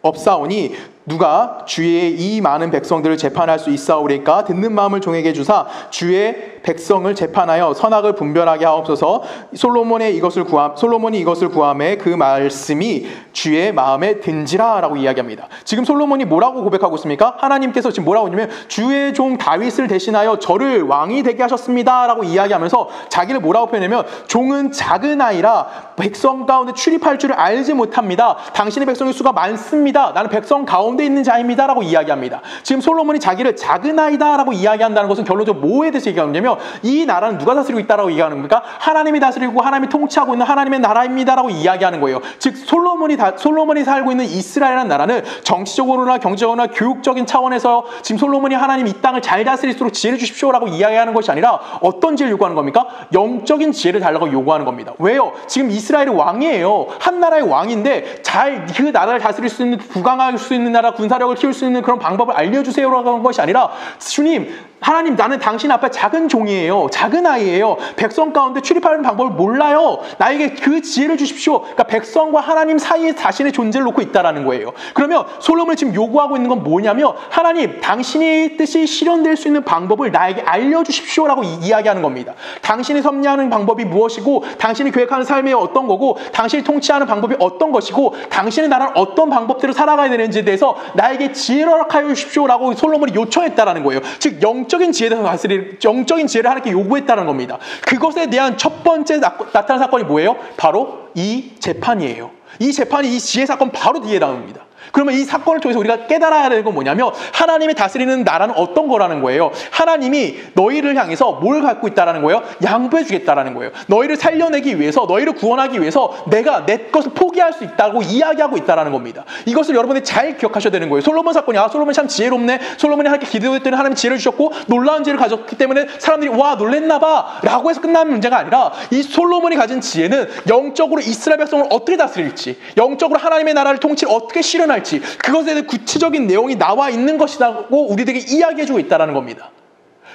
없사오니 누가 주의 이 많은 백성들을 재판할 수 있사오리까? 듣는 마음을 종에게 주사 주의 백성을 재판하여 선악을 분별하게 하옵소서. 솔로몬이 이것을 구하매 그 말씀이 주의 마음에 든지라라고 이야기합니다. 지금 솔로몬이 뭐라고 고백하고 있습니까? 하나님께서 지금 뭐라고 하냐면 주의 종 다윗을 대신하여 저를 왕이 되게 하셨습니다라고 이야기하면서 자기를 뭐라고 표현하냐면 종은 작은 아이라 백성 가운데 출입할 줄을 알지 못합니다. 당신의 백성의 수가 많습니다. 나는 백성 가운데 있는 자입니다라고 이야기합니다. 지금 솔로몬이 자기를 작은 아이다라고 이야기한다는 것은 결론적으로 뭐에 대해서 얘기하냐면 이 나라는 누가 다스리고 있다라고 얘기하는 겁니까? 하나님이 다스리고 하나님이 통치하고 있는 하나님의 나라입니다라고 이야기하는 거예요. 즉 솔로몬이 살고 있는 이스라엘이라는 나라는 정치적으로나 경제적으로나 교육적인 차원에서 지금 솔로몬이 하나님 이 땅을 잘 다스릴수록 지혜를 주십시오라고 이야기하는 것이 아니라 어떤 지혜를 요구하는 겁니까? 영적인 지혜를 달라고 요구하는 겁니다. 왜요? 지금 이스라엘이 왕이에요. 한 나라의 왕인데 잘 그 나라를 다스릴 수 있는, 부강할 수 있는 나라, 군사력을 키울 수 있는 그런 방법을 알려주세요라고 하는 것이 아니라 주님, 하나님, 나는 당신 앞에 작은 종이에요. 작은 아이예요. 백성 가운데 출입하는 방법을 몰라요. 나에게 그 지혜를 주십시오. 그러니까 백성과 하나님 사이에 자신의 존재를 놓고 있다라는 거예요. 그러면 솔로몬이 지금 요구하고 있는 건 뭐냐면 하나님, 당신의 뜻이 실현될 수 있는 방법을 나에게 알려주십시오라고 이야기하는 겁니다. 당신이 섭리하는 방법이 무엇이고 당신이 계획하는 삶이 어떤 거고 당신이 통치하는 방법이 어떤 것이고 당신의 나라는 어떤 방법대로 살아가야 되는지에 대해서 나에게 지혜를 허락하여 주십시오라고 솔로몬이 요청했다라는 거예요. 즉 영적인 지혜를 하나님께 요구했다는 겁니다. 그것에 대한 첫 번째 나타난 사건이 뭐예요? 바로 이 재판이에요. 이 재판이 이 지혜 사건 바로 뒤에 나옵니다. 그러면 이 사건을 통해서 우리가 깨달아야 되는 건 뭐냐면 하나님이 다스리는 나라는 어떤 거라는 거예요. 하나님이 너희를 향해서 뭘 갖고 있다라는 거예요? 양보해 주겠다라는 거예요. 너희를 살려내기 위해서, 너희를 구원하기 위해서 내가 내 것을 포기할 수 있다고 이야기하고 있다라는 겁니다. 이것을 여러분이 잘 기억하셔야 되는 거예요. 솔로몬 사건이 솔로몬이 참 지혜롭네. 솔로몬이 하나님께 기도했더니 하나님 지혜를 주셨고 놀라운 지혜를 가졌기 때문에 사람들이 와 놀랬나 봐 라고 해서 끝나는 문제가 아니라 이 솔로몬이 가진 지혜는 영적으로 이스라엘 백성을 어떻게 다스릴지, 영적으로 하나님의 나라를 통치를 어떻게 실현할지, 그것에 대한 구체적인 내용이 나와 있는 것이라고 우리들에게 이야기해주고 있다는 겁니다.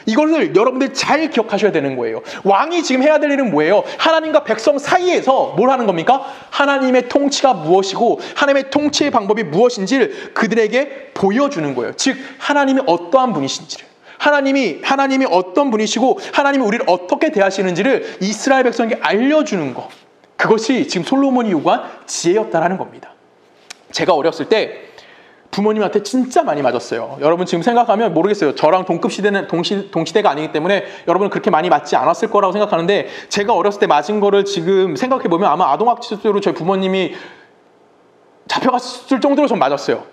이것을 여러분들 잘 기억하셔야 되는 거예요. 왕이 지금 해야 될 일은 뭐예요? 하나님과 백성 사이에서 뭘 하는 겁니까? 하나님의 통치가 무엇이고 하나님의 통치의 방법이 무엇인지를 그들에게 보여주는 거예요. 즉 하나님이 어떠한 분이신지를, 하나님이 어떤 분이시고 하나님이 우리를 어떻게 대하시는지를 이스라엘 백성에게 알려주는 것, 그것이 지금 솔로몬이 요구한 지혜였다는 겁니다. 제가 어렸을 때 부모님한테 진짜 많이 맞았어요. 여러분 지금 생각하면 모르겠어요. 저랑 동시대가 아니기 때문에 여러분은 그렇게 많이 맞지 않았을 거라고 생각하는데, 제가 어렸을 때 맞은 거를 지금 생각해보면 아마 아동학대로 저희 부모님이 잡혀갔을 정도로 전 맞았어요.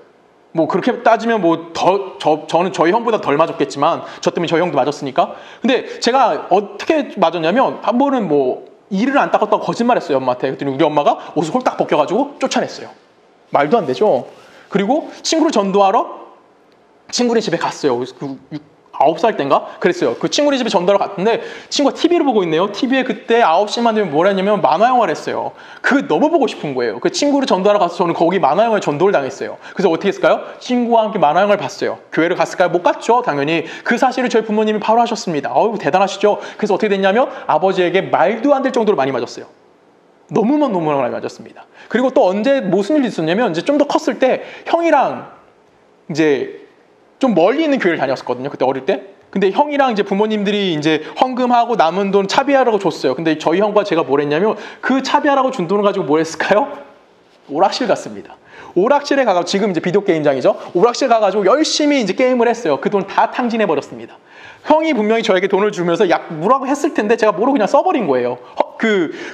뭐 그렇게 따지면 저는 저희 형보다 덜 맞았겠지만 저 때문에 저희 형도 맞았으니까. 근데 제가 어떻게 맞았냐면 한 번은 이를 안 닦았다고 거짓말했어요, 엄마한테. 그랬더니 우리 엄마가 옷을 홀딱 벗겨가지고 쫓아냈어요. 말도 안 되죠. 그리고 친구를 전도하러 친구네 집에 갔어요. 9살 땐가? 그랬어요. 그 친구네 집에 전도하러 갔는데 친구가 TV를 보고 있네요. TV에 그때 9시만 되면 뭘 했냐면 만화영화를 했어요. 그거 너무 보고 싶은 거예요. 그 친구를 전도하러 가서 저는 거기 만화영화에 전도를 당했어요. 그래서 어떻게 했을까요? 친구와 함께 만화영화를 봤어요. 교회를 갔을까요? 못 갔죠, 당연히. 그 사실을 저희 부모님이 바로 하셨습니다. 대단하시죠? 그래서 어떻게 됐냐면 아버지에게 말도 안 될 정도로 많이 맞았어요. 너무 많이 맞았습니다. 그리고 또 언제 무슨 일이 있었냐면 이제 좀 더 컸을 때 형이랑 이제 좀 멀리 있는 교회를 다녔었거든요. 그때 어릴 때. 근데 형이랑 이제 부모님들이 이제 헌금하고 남은 돈 차비하라고 줬어요. 근데 저희 형과 제가 뭘 했냐면 그 차비하라고 준 돈을 가지고 뭘 했을까요? 오락실 갔습니다. 오락실에 가가지고, 지금 이제 비디오 게임장이죠. 오락실 가가지고 열심히 이제 게임을 했어요. 그 돈 다 탕진해 버렸습니다. 형이 분명히 저에게 돈을 주면서 약 뭐라고 했을 텐데 제가 모르고 그냥 써버린 거예요.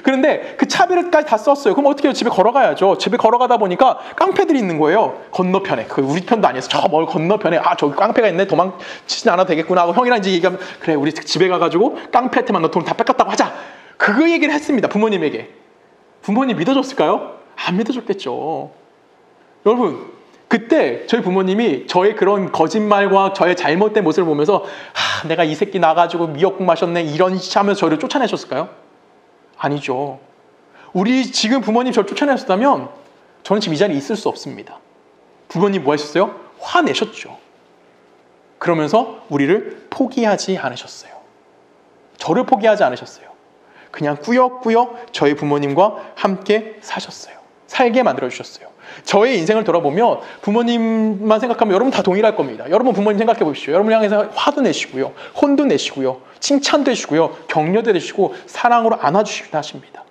그런데 그 차비를까지 다 썼어요. 그럼 어떻게 해요? 집에 걸어가야죠. 집에 걸어가다 보니까 깡패들이 있는 거예요. 건너편에. 그 우리 편도 아니어서 저 멀 건너편에, 아, 저기 깡패가 있네. 도망치지 않아도 되겠구나 하고 형이랑 이제 얘기하면, 그래, 우리 집에 가가지고 깡패한테만 너 돈 다 뺏겼다고 하자. 그 얘기를 했습니다. 부모님에게. 부모님 믿어줬을까요? 안 믿어줬겠죠. 여러분, 그때 저희 부모님이 저의 그런 거짓말과 저의 잘못된 모습을 보면서, 내가 이 새끼 나가지고 미역국 마셨네, 이런 하면서 저를 쫓아내셨을까요? 아니죠. 우리 지금 부모님 저를 쫓아내셨다면 저는 지금 이 자리에 있을 수 없습니다. 부모님 뭐 하셨어요? 화내셨죠. 그러면서 우리를 포기하지 않으셨어요. 저를 포기하지 않으셨어요. 그냥 꾸역꾸역 저희 부모님과 함께 사셨어요. 살게 만들어주셨어요. 저의 인생을 돌아보면 부모님만 생각하면 여러분 다 동일할 겁니다. 여러분 부모님 생각해 보십시오. 여러분 향해서 화도 내시고요, 혼도 내시고요, 칭찬도 해주시고요, 격려도 해주시고 사랑으로 안아주시기도 하십니다.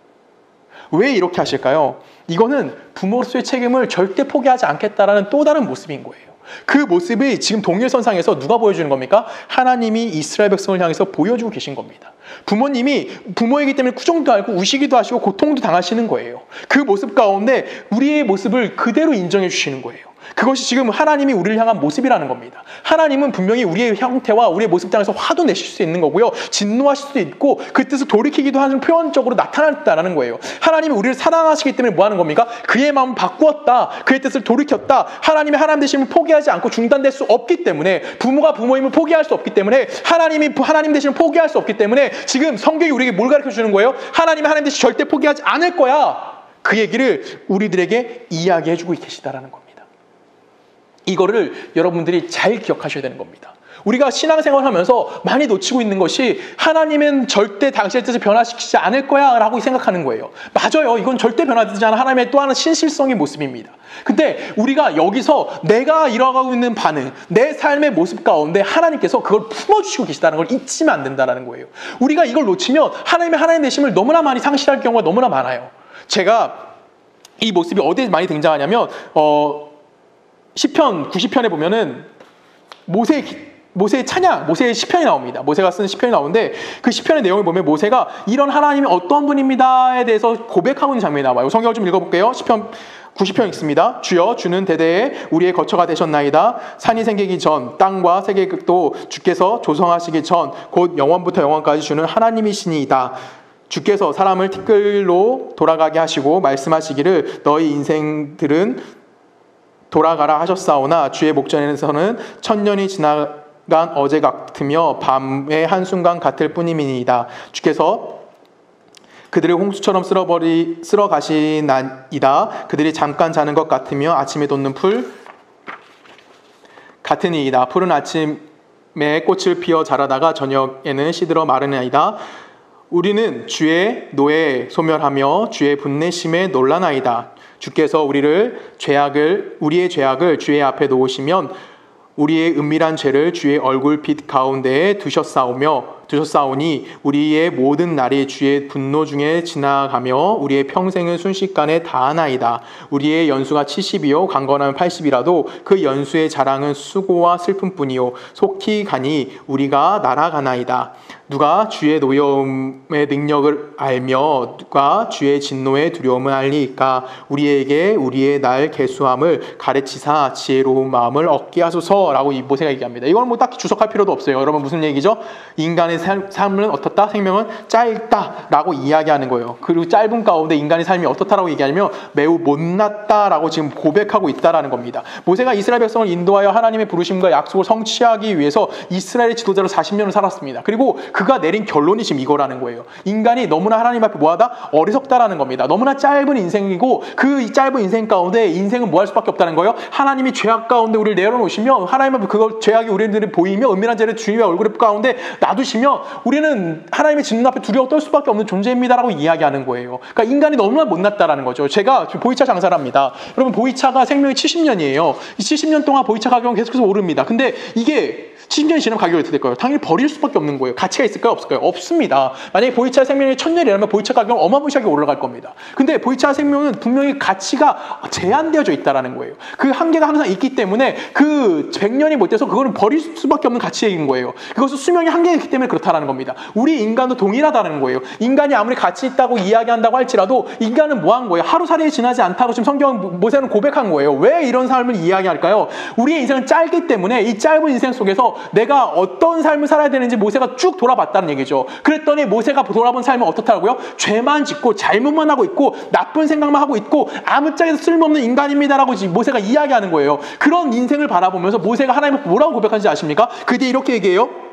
왜 이렇게 하실까요? 이거는 부모로서의 책임을 절대 포기하지 않겠다라는 또 다른 모습인 거예요. 그 모습이 지금 동일선상에서 누가 보여주는 겁니까? 하나님이 이스라엘 백성을 향해서 보여주고 계신 겁니다. 부모님이 부모이기 때문에 쿠정도 알고 우시기도 하시고 고통도 당하시는 거예요. 그 모습 가운데 우리의 모습을 그대로 인정해 주시는 거예요. 그것이 지금 하나님이 우리를 향한 모습이라는 겁니다. 하나님은 분명히 우리의 형태와 우리의 모습장에서 화도 내실 수 있는 거고요, 진노하실 수도 있고 그 뜻을 돌이키기도 하는 표현적으로 나타났다는 거예요. 하나님이 우리를 사랑하시기 때문에 뭐 하는 겁니까? 그의 마음을 바꾸었다, 그의 뜻을 돌이켰다. 하나님이 하나님 되심을 포기하지 않고 중단될 수 없기 때문에, 부모가 부모임을 포기할 수 없기 때문에, 하나님이 하나님 되심을 포기할 수 없기 때문에 지금 성경이 우리에게 뭘 가르쳐 주는 거예요? 하나님이 하나님 되심 절대 포기하지 않을 거야. 그 얘기를 우리들에게 이야기해 주고 계시다라는 겁니다. 이거를 여러분들이 잘 기억하셔야 되는 겁니다. 우리가 신앙생활을 하면서 많이 놓치고 있는 것이, 하나님은 절대 당신의 뜻을 변화시키지 않을 거야 라고 생각하는 거예요. 맞아요. 이건 절대 변화되지 않은 하나님의 또 하나의 신실성의 모습입니다. 근데 우리가 여기서 내가 이뤄가고 있는 반응, 내 삶의 모습 가운데 하나님께서 그걸 품어주시고 계시다는 걸 잊으면 안 된다는 거예요. 우리가 이걸 놓치면 하나님의 하나님 되심을 너무나 많이 상실할 경우가 너무나 많아요. 제가 이 모습이 어디에 많이 등장하냐면 시편 90편에 보면은 모세의 찬양, 모세의 시편이 나옵니다. 모세가 쓴 시편이 나오는데 그 시편의 내용을 보면 모세가 이런 하나님이 어떤 분입니다에 대해서 고백하고 있는 장면이 나와요. 성경을 좀 읽어볼게요. 시편 90편 읽습니다. 주여, 주는 대대에 우리의 거처가 되셨나이다. 산이 생기기 전, 땅과 세계도 주께서 조성하시기 전, 곧 영원부터 영원까지 주는 하나님이시니이다. 주께서 사람을 티끌로 돌아가게 하시고 말씀하시기를 너희 인생들은 돌아가라 하셨사오나 주의 목전에서는 천년이 지나간 어제 같으며 밤의 한순간 같을 뿐이니이다. 주께서 그들을 홍수처럼 쓸어 가시나이다. 그들이 잠깐 자는 것 같으며 아침에 돋는 풀 같으니이다. 풀은 아침에 꽃을 피워 자라다가 저녁에는 시들어 마르나이다. 우리는 주의 노에 소멸하며 주의 분내심에 놀라나이다. 주께서 우리의 죄악을 주의 앞에 놓으시면 우리의 은밀한 죄를 주의 얼굴빛 가운데에 두셨사오니 우리의 모든 날이 주의 분노 중에 지나가며 우리의 평생은 순식간에 다하나이다. 우리의 연수가 70이요 강건하면 80이라도 그 연수의 자랑은 수고와 슬픔뿐이요 속히 가니 우리가 날아가나이다. 누가 주의 노여움의 능력을 알며 누가 주의 진노의 두려움을 알리까? 우리에게 우리의 날 계수함을 가르치사 지혜로운 마음을 얻게 하소서라고 이 모세가 얘기합니다. 이건 뭐 딱히 주석할 필요도 없어요. 여러분 무슨 얘기죠? 인간의 삶은 어떻다? 생명은 짧다라고 이야기하는 거예요. 그리고 짧은 가운데 인간의 삶이 어떻다라고 얘기하냐면 매우 못났다라고 지금 고백하고 있다라는 겁니다. 모세가 이스라엘 백성을 인도하여 하나님의 부르심과 약속을 성취하기 위해서 이스라엘의 지도자로 40년을 살았습니다. 그리고 그가 내린 결론이 지금 이거라는 거예요. 인간이 너무나 하나님 앞에 뭐하다? 어리석다라는 겁니다. 너무나 짧은 인생이고 그 짧은 인생 가운데 인생은 뭐 할 수밖에 없다는 거예요. 하나님이 죄악 가운데 우리를 내려놓으시며 하나님 앞에 그걸 죄악이 우리들이 보이며 은밀한 죄를 주님의 얼굴 가운데 놔두시며 우리는 하나님의 진노 앞에 두려워 떨 수밖에 없는 존재입니다라고 이야기하는 거예요. 그러니까 인간이 너무나 못났다라는 거죠. 제가 보이차 장사를 합니다. 여러분 보이차가 생명이 70년이에요. 이 70년 동안 보이차 가격은 계속해서 오릅니다. 근데 이게 70년이 지나면 가격이 어떻게 될까요? 당연히 버릴 수밖에 없는 거예요. 가치가 있을까요? 없을까요? 없습니다. 만약에 보이차 생명이 1000년이라면 보이차 가격은 어마무시하게 올라갈 겁니다. 근데 보이차 생명은 분명히 가치가 제한되어져 있다는 거예요. 그 한계가 항상 있기 때문에 그 100년이 못 돼서 그거는 버릴 수밖에 없는 가치인 거예요. 그것은 수명의 한계가 있기 때문에 그렇다는 겁니다. 우리 인간도 동일하다는 거예요. 인간이 아무리 가치 있다고 이야기한다고 할지라도 인간은 뭐 한 거예요? 하루살이 지나지 않다고 지금 성경 모세는 고백한 거예요. 왜 이런 삶을 이야기할까요? 우리의 인생은 짧기 때문에 이 짧은 인생 속에서 내가 어떤 삶을 살아야 되는지 모세가 쭉 돌아봤다는 얘기죠. 그랬더니 모세가 돌아본 삶은 어떻다고요? 죄만 짓고 잘못만 하고 있고 나쁜 생각만 하고 있고 아무짝에도 쓸모없는 인간입니다라고 모세가 이야기하는 거예요. 그런 인생을 바라보면서 모세가 하나님 앞에 뭐라고 고백하는지 아십니까? 그 뒤에 이렇게 얘기해요.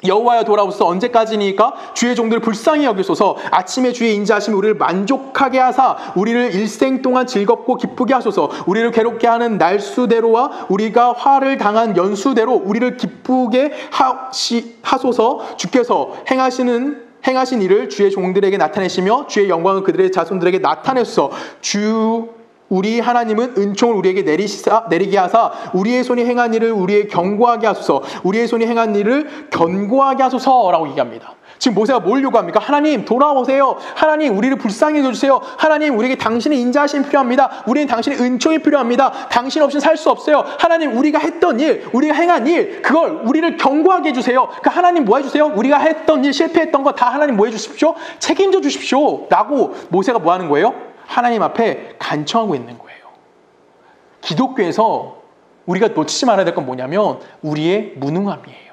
여호와여 돌아오소서 언제까지니까 주의 종들을 불쌍히 여기소서 아침에 주의 인자하심이 우리를 만족하게 하사 우리를 일생 동안 즐겁고 기쁘게 하소서 우리를 괴롭게 하는 날수대로와 우리가 화를 당한 연수대로 우리를 기쁘게 하소서 주께서 행하신 일을 주의 종들에게 나타내시며 주의 영광을 그들의 자손들에게 나타내소서 우리 하나님은 은총을 우리에게 내리게 하사 우리의 손이 행한 일을 우리에게 경고하게 하소서 우리의 손이 행한 일을 견고하게 하소서라고 얘기합니다. 지금 모세가 뭘 요구합니까? 하나님 돌아오세요. 하나님 우리를 불쌍히 여겨주세요. 하나님 우리에게 당신의 인자하심이 필요합니다. 우리는 당신의 은총이 필요합니다. 당신 없이는 살 수 없어요. 하나님 우리가 했던 일, 우리가 행한 일 그걸 우리를 경고하게 해주세요. 그 하나님 뭐 해주세요? 우리가 했던 일, 실패했던 거 다 하나님 뭐 해주십시오? 책임져 주십시오 라고 모세가 뭐 하는 거예요? 하나님 앞에 간청하고 있는 거예요. 기독교에서 우리가 놓치지 말아야 될 건 뭐냐면 우리의 무능함이에요.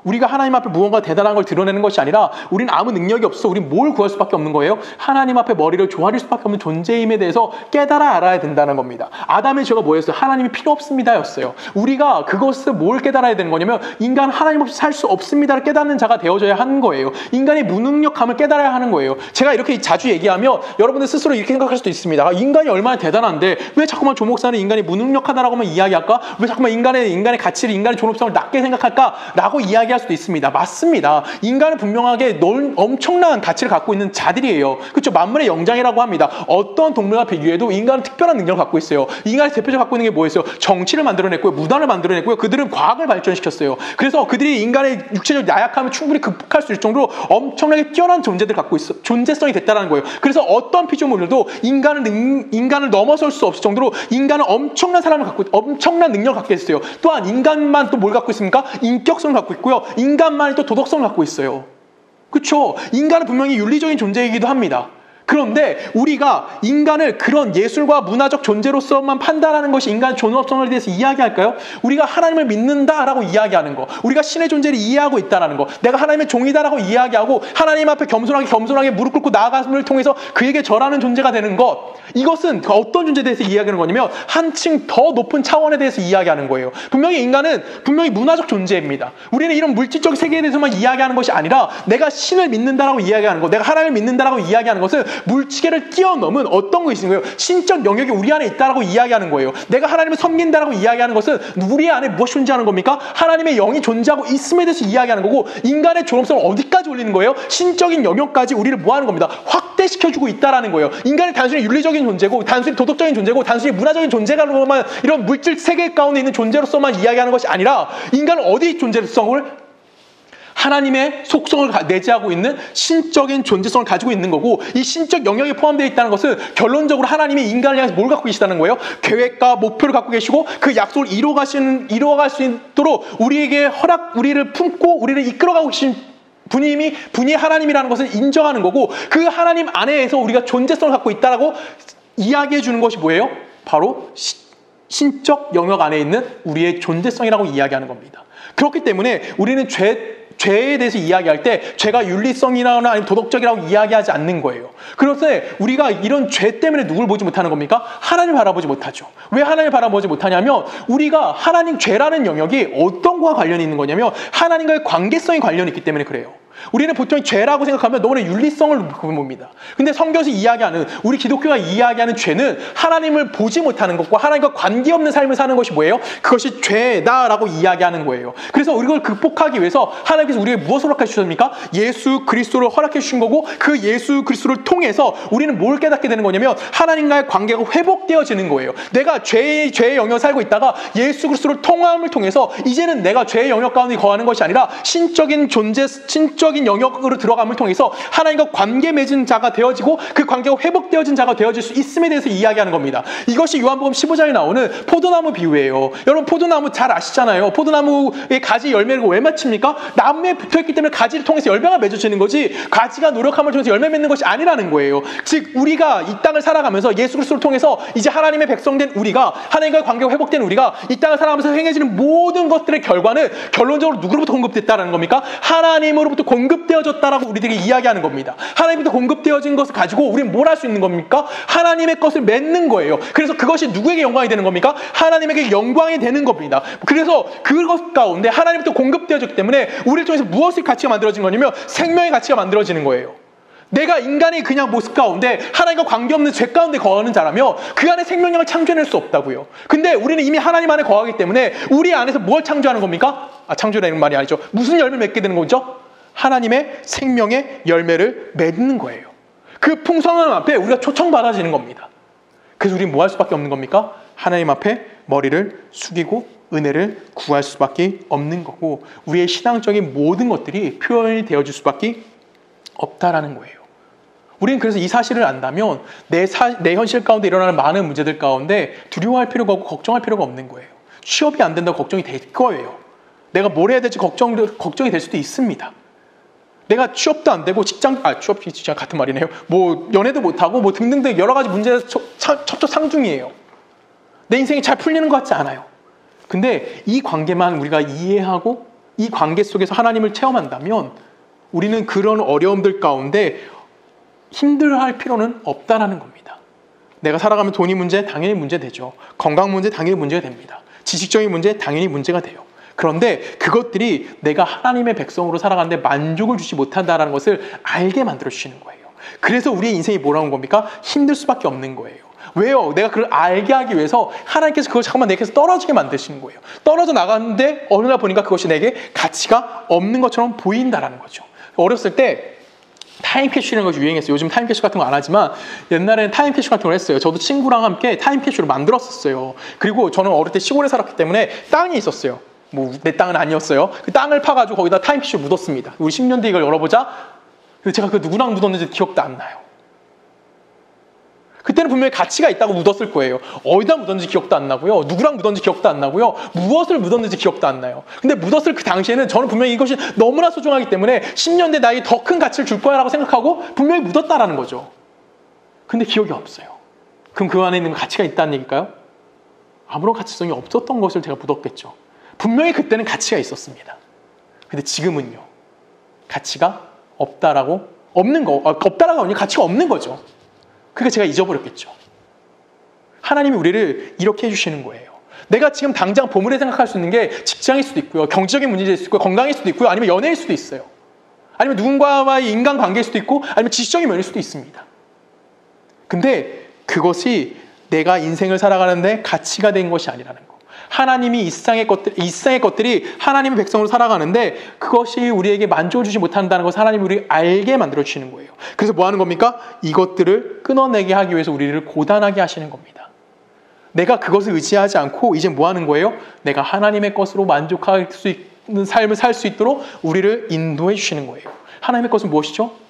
우리가 하나님 앞에 무언가 대단한 걸 드러내는 것이 아니라 우리는 아무 능력이 없어. 우리는 뭘 구할 수밖에 없는 거예요? 하나님 앞에 머리를 조아릴 수밖에 없는 존재임에 대해서 깨달아 알아야 된다는 겁니다. 아담의 죄가 뭐였어요? 하나님이 필요 없습니다 였어요. 우리가 그것을 뭘 깨달아야 되는 거냐면 인간 하나님 없이 살 수 없습니다를 깨닫는 자가 되어져야 하는 거예요. 인간의 무능력함을 깨달아야 하는 거예요. 제가 이렇게 자주 얘기하면 여러분들 스스로 이렇게 생각할 수도 있습니다. 인간이 얼마나 대단한데 왜 자꾸만 조 목사는 인간이 무능력하다라고만 이야기할까? 왜 자꾸만 인간의 가치를 인간의 존엄성을 낮게 생각할까? 라고 이야기할 수도 있습니다. 맞습니다. 인간은 분명하게 엄청난 가치를 갖고 있는 자들이에요. 그렇죠? 만물의 영장이라고 합니다. 어떤 동물과 비교해도 인간은 특별한 능력을 갖고 있어요. 인간이 대표적으로 갖고 있는 게 뭐였어요? 정치를 만들어냈고요. 문화를 만들어냈고요. 그들은 과학을 발전시켰어요. 그래서 그들이 인간의 육체적 나약함을 충분히 극복할 수 있을 정도로 엄청나게 뛰어난 존재들을 갖고 있어 존재성이 됐다는 거예요. 그래서 어떤 피조물들도 인간을 넘어설 수 없을 정도로 인간은 엄청난 엄청난 능력을 갖게 했어요. 또한 인간만 또 뭘 갖고 있습니까? 인격성을 갖고 있고요. 인간만이 또 도덕성을 갖고 있어요. 그렇죠? 인간은 분명히 윤리적인 존재이기도 합니다. 그런데 우리가 인간을 그런 예술과 문화적 존재로서만 판단하는 것이 인간의 존엄성에 대해서 이야기할까요? 우리가 하나님을 믿는다라고 이야기하는 거, 우리가 신의 존재를 이해하고 있다는 거, 내가 하나님의 종이다라고 이야기하고 하나님 앞에 겸손하게 무릎 꿇고 나아감을 통해서 그에게 절하는 존재가 되는 것, 이것은 어떤 존재에 대해서 이야기하는 거냐면 한층 더 높은 차원에 대해서 이야기하는 거예요. 분명히 인간은 분명히 문화적 존재입니다. 우리는 이런 물질적 세계에 대해서만 이야기하는 것이 아니라 내가 신을 믿는다라고 이야기하는 것, 내가 하나님을 믿는다라고 이야기하는 것은 물질계를 뛰어넘은 어떤 것이 있는 거예요? 신적 영역이 우리 안에 있다라고 이야기하는 거예요. 내가 하나님을 섬긴다라고 이야기하는 것은 우리 안에 무엇이 존재하는 겁니까? 하나님의 영이 존재하고 있음에 대해서 이야기하는 거고 인간의 존엄성을 어디까지 올리는 거예요? 신적인 영역까지 우리를 뭐 하는 겁니다? 확대시켜주고 있다라는 거예요. 인간이 단순히 윤리적인 존재고 단순히 도덕적인 존재고 단순히 문화적인 존재가로만 이런 물질 세계 가운데 있는 존재로서만 이야기하는 것이 아니라 인간은 어디 존재성을 하나님의 속성을 내재하고 있는 신적인 존재성을 가지고 있는 거고 이 신적 영역에 포함되어 있다는 것은 결론적으로 하나님이 인간을 향해서 뭘 갖고 계시다는 거예요? 계획과 목표를 갖고 계시고 그 약속을 이루어갈 수 있도록 우리를 품고 우리를 이끌어가고 계신 분이 하나님이라는 것을 인정하는 거고 그 하나님 안에서 우리가 존재성을 갖고 있다라고 이야기해 주는 것이 뭐예요? 바로 신적 영역 안에 있는 우리의 존재성이라고 이야기하는 겁니다. 그렇기 때문에 우리는 죄에 대해서 이야기할 때 죄가 윤리성이나 아니면 도덕적이라고 이야기하지 않는 거예요. 그런데 우리가 이런 죄 때문에 누굴 보지 못하는 겁니까? 하나님을 바라보지 못하죠. 왜 하나님을 바라보지 못하냐면 우리가 하나님 죄라는 영역이 어떤 거와 관련이 있는 거냐면 하나님과의 관계성이 관련이 있기 때문에 그래요. 우리는 보통 죄라고 생각하면 너무나 윤리성을 봅니다. 근데 성경에서 이야기하는, 우리 기독교가 이야기하는 죄는 하나님을 보지 못하는 것과 하나님과 관계없는 삶을 사는 것이 뭐예요? 그것이 죄다라고 이야기하는 거예요. 그래서 이걸 극복하기 위해서 하나님께서 우리에게 무엇을 허락해 주셨습니까? 예수 그리스도를 허락해 주신 거고, 그 예수 그리스도를 통해서 우리는 뭘 깨닫게 되는 거냐면 하나님과의 관계가 회복되어지는 거예요. 내가 죄의 영역을 살고 있다가 예수 그리스도를 통함을 통해서 이제는 내가 죄의 영역 가운데 거하는 것이 아니라 신적인 존재, 신적인 영역으로 들어감을 통해서 하나님과 관계 맺은 자가 되어지고 그 관계가 회복되어진 자가 되어질 수 있음에 대해서 이야기하는 겁니다. 이것이 요한복음 15장에 나오는 포도나무 비유예요. 여러분, 포도나무 잘 아시잖아요. 포도나무의 가지 열매를 왜 맺힙니까? 나무에 붙어있기 때문에 가지를 통해서 열매가 맺어지는 거지, 가지가 노력함을 통해서 열매 맺는 것이 아니라는 거예요. 즉 우리가 이 땅을 살아가면서 예수 그리스도를 통해서 이제 하나님의 백성된 우리가, 하나님과의 관계가 회복된 우리가 이 땅을 살아가면서 행해지는 모든 것들의 결과는 결론적으로 누구로부터 공급됐다는 겁니까? 하나님으로부터 공급되어졌다라고 우리들이 이야기하는 겁니다. 하나님부터 공급되어진 것을 가지고 우리는 뭘 할 수 있는 겁니까? 하나님의 것을 맺는 거예요. 그래서 그것이 누구에게 영광이 되는 겁니까? 하나님에게 영광이 되는 겁니다. 그래서 그것 가운데 하나님부터 공급되어졌기 때문에 우리를 통해서 무엇의 가치가 만들어진 거냐면 생명의 가치가 만들어지는 거예요. 내가 인간의 그냥 모습 가운데 하나님과 관계없는 죄 가운데 거하는 자라며 그 안에 생명력을 창조해낼 수 없다고요. 근데 우리는 이미 하나님 안에 거하기 때문에 우리 안에서 뭘 창조하는 겁니까? 창조라는 말이 아니죠. 무슨 열매를 맺게 되는 거죠? 하나님의 생명의 열매를 맺는 거예요. 그 풍성함 앞에 우리가 초청받아지는 겁니다. 그래서 우리는 뭐 할 수밖에 없는 겁니까? 하나님 앞에 머리를 숙이고 은혜를 구할 수밖에 없는 거고, 우리의 신앙적인 모든 것들이 표현이 되어질 수밖에 없다라는 거예요. 우리는 그래서 이 사실을 안다면 내 현실 가운데 일어나는 많은 문제들 가운데 두려워할 필요가 없고 걱정할 필요가 없는 거예요. 취업이 안 된다고 걱정이 될 거예요. 내가 뭘 해야 될지 걱정이 될 수도 있습니다. 내가 취업도 안 되고 취업이 진짜 같은 말이네요. 뭐 연애도 못하고 뭐 등등등 여러 가지 문제에서 첩첩상중이에요. 내 인생이 잘 풀리는 것 같지 않아요. 근데 이 관계만 우리가 이해하고 이 관계 속에서 하나님을 체험한다면 우리는 그런 어려움들 가운데 힘들어할 필요는 없다라는 겁니다. 내가 살아가면 돈이 문제 당연히 문제되죠. 건강 문제 당연히 문제가 됩니다. 지식적인 문제 당연히 문제가 돼요. 그런데 그것들이 내가 하나님의 백성으로 살아가는데 만족을 주지 못한다는 것을 알게 만들어주시는 거예요. 그래서 우리의 인생이 뭐라는 겁니까? 힘들 수밖에 없는 거예요. 왜요? 내가 그걸 알게 하기 위해서 하나님께서 그걸 잠깐만 내게서 떨어지게 만드시는 거예요. 떨어져 나갔는데 어느 날 보니까 그것이 내게 가치가 없는 것처럼 보인다라는 거죠. 어렸을 때 타임캡슐이라는 것이 유행했어요. 요즘 타임캡슐 같은 거 안 하지만 옛날에는 타임캡슐 같은 걸 했어요. 저도 친구랑 함께 타임캡슐을 만들었었어요. 그리고 저는 어릴 때 시골에 살았기 때문에 땅이 있었어요. 뭐 내 땅은 아니었어요. 그 땅을 파가지고 거기다 타임캡슐 묻었습니다. 우리 10년 뒤에 이걸 열어보자. 근데 제가 그 누구랑 묻었는지 기억도 안 나요. 그때는 분명히 가치가 있다고 묻었을 거예요. 어디다 묻었는지 기억도 안 나고요. 누구랑 묻었는지 기억도 안 나고요. 무엇을 묻었는지 기억도 안 나요. 근데 묻었을 그 당시에는 저는 분명히 이것이 너무나 소중하기 때문에 10년 뒤에 나에게 더 큰 가치를 줄 거야 라고 생각하고 분명히 묻었다라는 거죠. 근데 기억이 없어요. 그럼 그 안에 있는 가치가 있다는 얘기일까요? 아무런 가치성이 없었던 것을 제가 묻었겠죠. 분명히 그때는 가치가 있었습니다. 근데 지금은요. 가치가 없다라고 없다라고 하니 가치가 없는 거죠. 그러니까 제가 잊어버렸겠죠. 하나님이 우리를 이렇게 해주시는 거예요. 내가 지금 당장 보물에 생각할 수 있는 게 직장일 수도 있고요. 경제적인 문제일 수도 있고 건강일 수도 있고요. 아니면 연애일 수도 있어요. 아니면 누군가와의 인간관계일 수도 있고 아니면 지식적인 면일 수도 있습니다. 근데 그것이 내가 인생을 살아가는데 가치가 된 것이 아니라는 거. 하나님이 이 세상의 것들이 하나님의 백성으로 살아가는데 그것이 우리에게 만족을 주지 못한다는 것을 하나님이 우리를 알게 만들어주시는 거예요. 그래서 뭐 하는 겁니까? 이것들을 끊어내게 하기 위해서 우리를 고단하게 하시는 겁니다. 내가 그것을 의지하지 않고 이제 뭐 하는 거예요? 내가 하나님의 것으로 만족할 수 있는 삶을 살 수 있도록 우리를 인도해 주시는 거예요. 하나님의 것은 무엇이죠?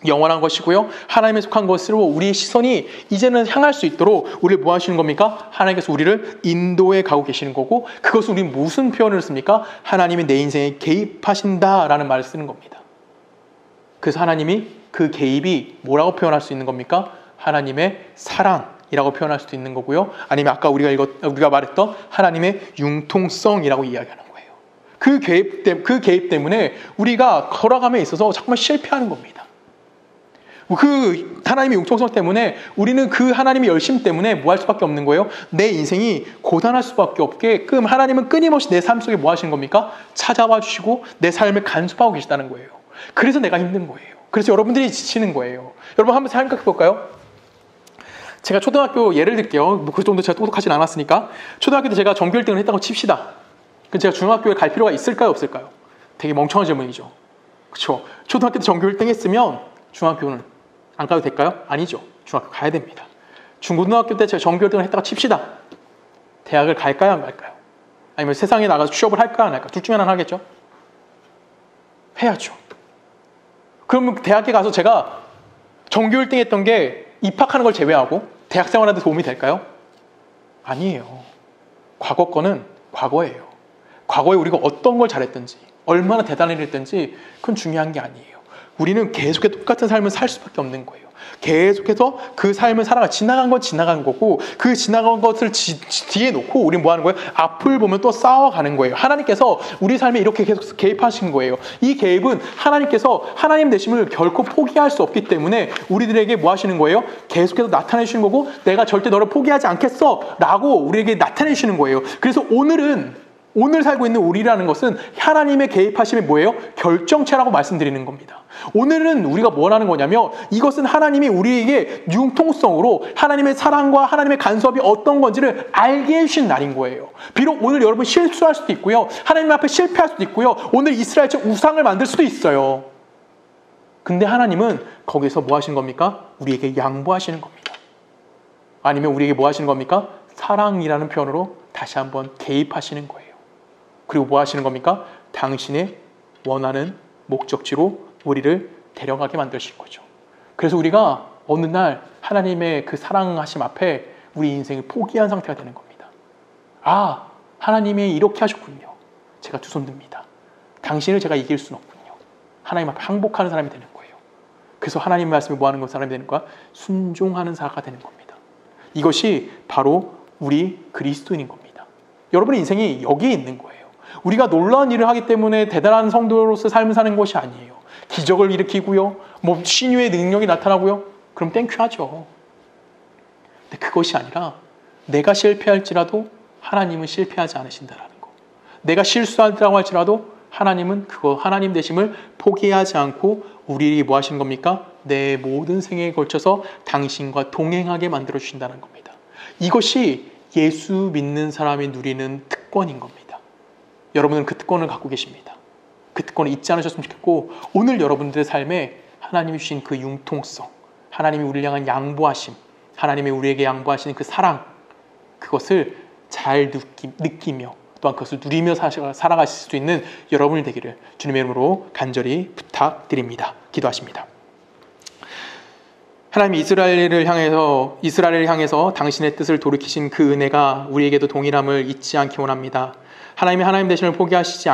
영원한 것이고요. 하나님에 속한 것으로 우리의 시선이 이제는 향할 수 있도록 우리를 뭐 하시는 겁니까? 하나님께서 우리를 인도해 가고 계시는 거고 그것을 우리는 무슨 표현을 씁니까? 하나님이 내 인생에 개입하신다라는 말을 쓰는 겁니다. 그래서 하나님이 그 개입이 뭐라고 표현할 수 있는 겁니까? 하나님의 사랑이라고 표현할 수도 있는 거고요. 아니면 아까 우리가 말했던 하나님의 융통성이라고 이야기하는 거예요. 그 개입 때문에 우리가 걸어감에 있어서 정말 실패하는 겁니다. 그 하나님의 융통성 때문에 우리는 그 하나님의 열심 때문에 뭐 할 수밖에 없는 거예요? 내 인생이 고단할 수밖에 없게끔 하나님은 끊임없이 내 삶 속에 뭐 하시는 겁니까? 찾아와 주시고 내 삶을 간섭하고 계시다는 거예요. 그래서 내가 힘든 거예요. 그래서 여러분들이 지치는 거예요. 여러분 한번 생각해 볼까요? 제가 초등학교 예를 들게요. 뭐 그 정도 제가 똑똑하진 않았으니까. 초등학교 때 제가 전교 1등을 했다고 칩시다. 그럼 제가 중학교에 갈 필요가 있을까요? 없을까요? 되게 멍청한 질문이죠. 그렇죠? 초등학교 때 전교 1등 했으면 중학교는 안 가도 될까요? 아니죠. 중학교 가야 됩니다. 중고등학교 때 제가 전교 1등을 했다고 칩시다. 대학을 갈까요? 안 갈까요? 아니면 세상에 나가서 취업을 할까요? 안 할까요? 둘 중에 하나는 하겠죠? 해야죠. 그러면 대학에 가서 제가 전교 1등 했던 게 입학하는 걸 제외하고 대학 생활하는 데 도움이 될까요? 아니에요. 과거 거는 과거예요. 과거에 우리가 어떤 걸 잘했든지 얼마나 대단했든지 그건 중요한 게 아니에요. 우리는 계속해서 똑같은 삶을 살 수밖에 없는 거예요. 계속해서 그 삶을 살아가 지나간 건 지나간 거고 그 지나간 것을 뒤에 놓고 우리는 뭐 하는 거예요? 앞을 보면 또 싸워가는 거예요. 하나님께서 우리 삶에 이렇게 계속 개입하신 거예요. 이 개입은 하나님께서 하나님 되심을 결코 포기할 수 없기 때문에 우리들에게 뭐 하시는 거예요? 계속해서 나타내시는 거고 내가 절대 너를 포기하지 않겠어 라고 우리에게 나타내시는 거예요. 그래서 오늘 살고 있는 우리라는 것은 하나님의 개입하심이 뭐예요? 결정체라고 말씀드리는 겁니다. 오늘은 우리가 뭘 하는 거냐면 이것은 하나님이 우리에게 융통성으로 하나님의 사랑과 하나님의 간섭이 어떤 건지를 알게 해주신 날인 거예요. 비록 오늘 여러분 실수할 수도 있고요. 하나님 앞에 실패할 수도 있고요. 오늘 이스라엘처럼 우상을 만들 수도 있어요. 근데 하나님은 거기서 뭐 하시는 겁니까? 우리에게 양보하시는 겁니다. 아니면 우리에게 뭐 하시는 겁니까? 사랑이라는 표현으로 다시 한번 개입하시는 거예요. 그리고 뭐 하시는 겁니까? 당신의 원하는 목적지로 우리를 데려가게 만드실 거죠. 그래서 우리가 어느 날 하나님의 그 사랑하심 앞에 우리 인생을 포기한 상태가 되는 겁니다. 아, 하나님이 이렇게 하셨군요. 제가 두 손 듭니다. 당신을 제가 이길 수는 없군요. 하나님 앞에 항복하는 사람이 되는 거예요. 그래서 하나님 말씀에 뭐 하는 사람이 되는 거야? 순종하는 자가 되는 겁니다. 이것이 바로 우리 그리스도인인 겁니다. 여러분의 인생이 여기에 있는 거예요. 우리가 놀라운 일을 하기 때문에 대단한 성도로서 삶을 사는 것이 아니에요. 기적을 일으키고요. 뭐 신유의 능력이 나타나고요. 그럼 땡큐 하죠. 근데 그것이 아니라 내가 실패할지라도 하나님은 실패하지 않으신다라는 거. 내가 실수하라고 할지라도 하나님은 그거 하나님 되심을 포기하지 않고 우리에게 뭐 하시는 겁니까? 내 모든 생애에 걸쳐서 당신과 동행하게 만들어 주신다는 겁니다. 이것이 예수 믿는 사람이 누리는 특권인 겁니다. 여러분은 그 특권을 갖고 계십니다. 그 특권을 잊지 않으셨으면 좋겠고 오늘 여러분들의 삶에 하나님이 주신 그 융통성, 하나님이 우리를 향한 양보하심, 하나님이 우리에게 양보하시는 그 사랑, 그것을 잘 느끼며 또한 그것을 누리며 살아가실 수 있는 여러분이 되기를 주님의 이름으로 간절히 부탁드립니다. 기도하십니다. 하나님 이스라엘을 향해서 당신의 뜻을 돌이키신 그 은혜가 우리에게도 동일함을 잊지 않기 원합니다. 하나님이 하나님 되심을 포기하시지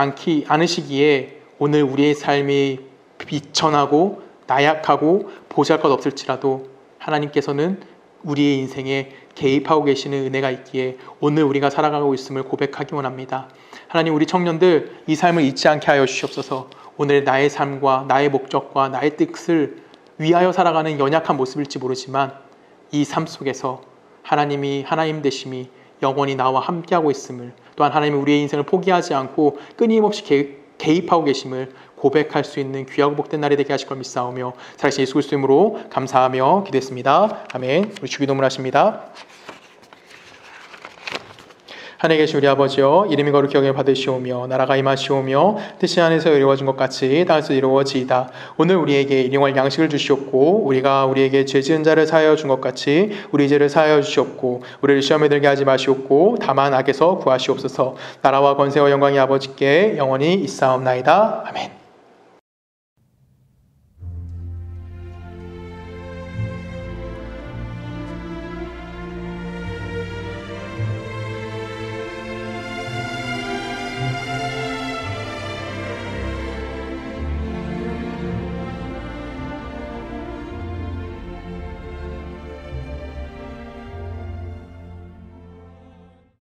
않으시기에 오늘 우리의 삶이 비천하고 나약하고 보잘것없을지라도 하나님께서는 우리의 인생에 개입하고 계시는 은혜가 있기에 오늘 우리가 살아가고 있음을 고백하기 원합니다. 하나님 우리 청년들 이 삶을 잊지 않게 하여 주시옵소서. 오늘 나의 삶과 나의 목적과 나의 뜻을 위하여 살아가는 연약한 모습일지 모르지만 이 삶 속에서 하나님이 하나님 되심이 영원히 나와 함께하고 있음을 또한 하나님이 우리의 인생을 포기하지 않고 끊임없이 개입하고 계심을 고백할 수 있는 귀하고 복된 날이 되게 하실 걸 믿사오며 살아계신 예수 그리스도 이름으로 감사하며 기도했습니다. 아멘. 우리 주기도문 하십니다. 하늘에 계신 우리 아버지여 이름이 거룩히 여김을 받으시오며 나라가 임하시오며 뜻이 하늘에서 이루어진 것 같이 땅에서 이루어지이다. 오늘 우리에게 일용할 양식을 주시옵고 우리가 우리에게 죄 지은 자를 사하여 준 것 같이 우리 죄를 사하여 주시옵고 우리를 시험에 들게 하지 마시옵고 다만 악에서 구하시옵소서. 나라와 권세와 영광이 아버지께 영원히 있사옵나이다. 아멘.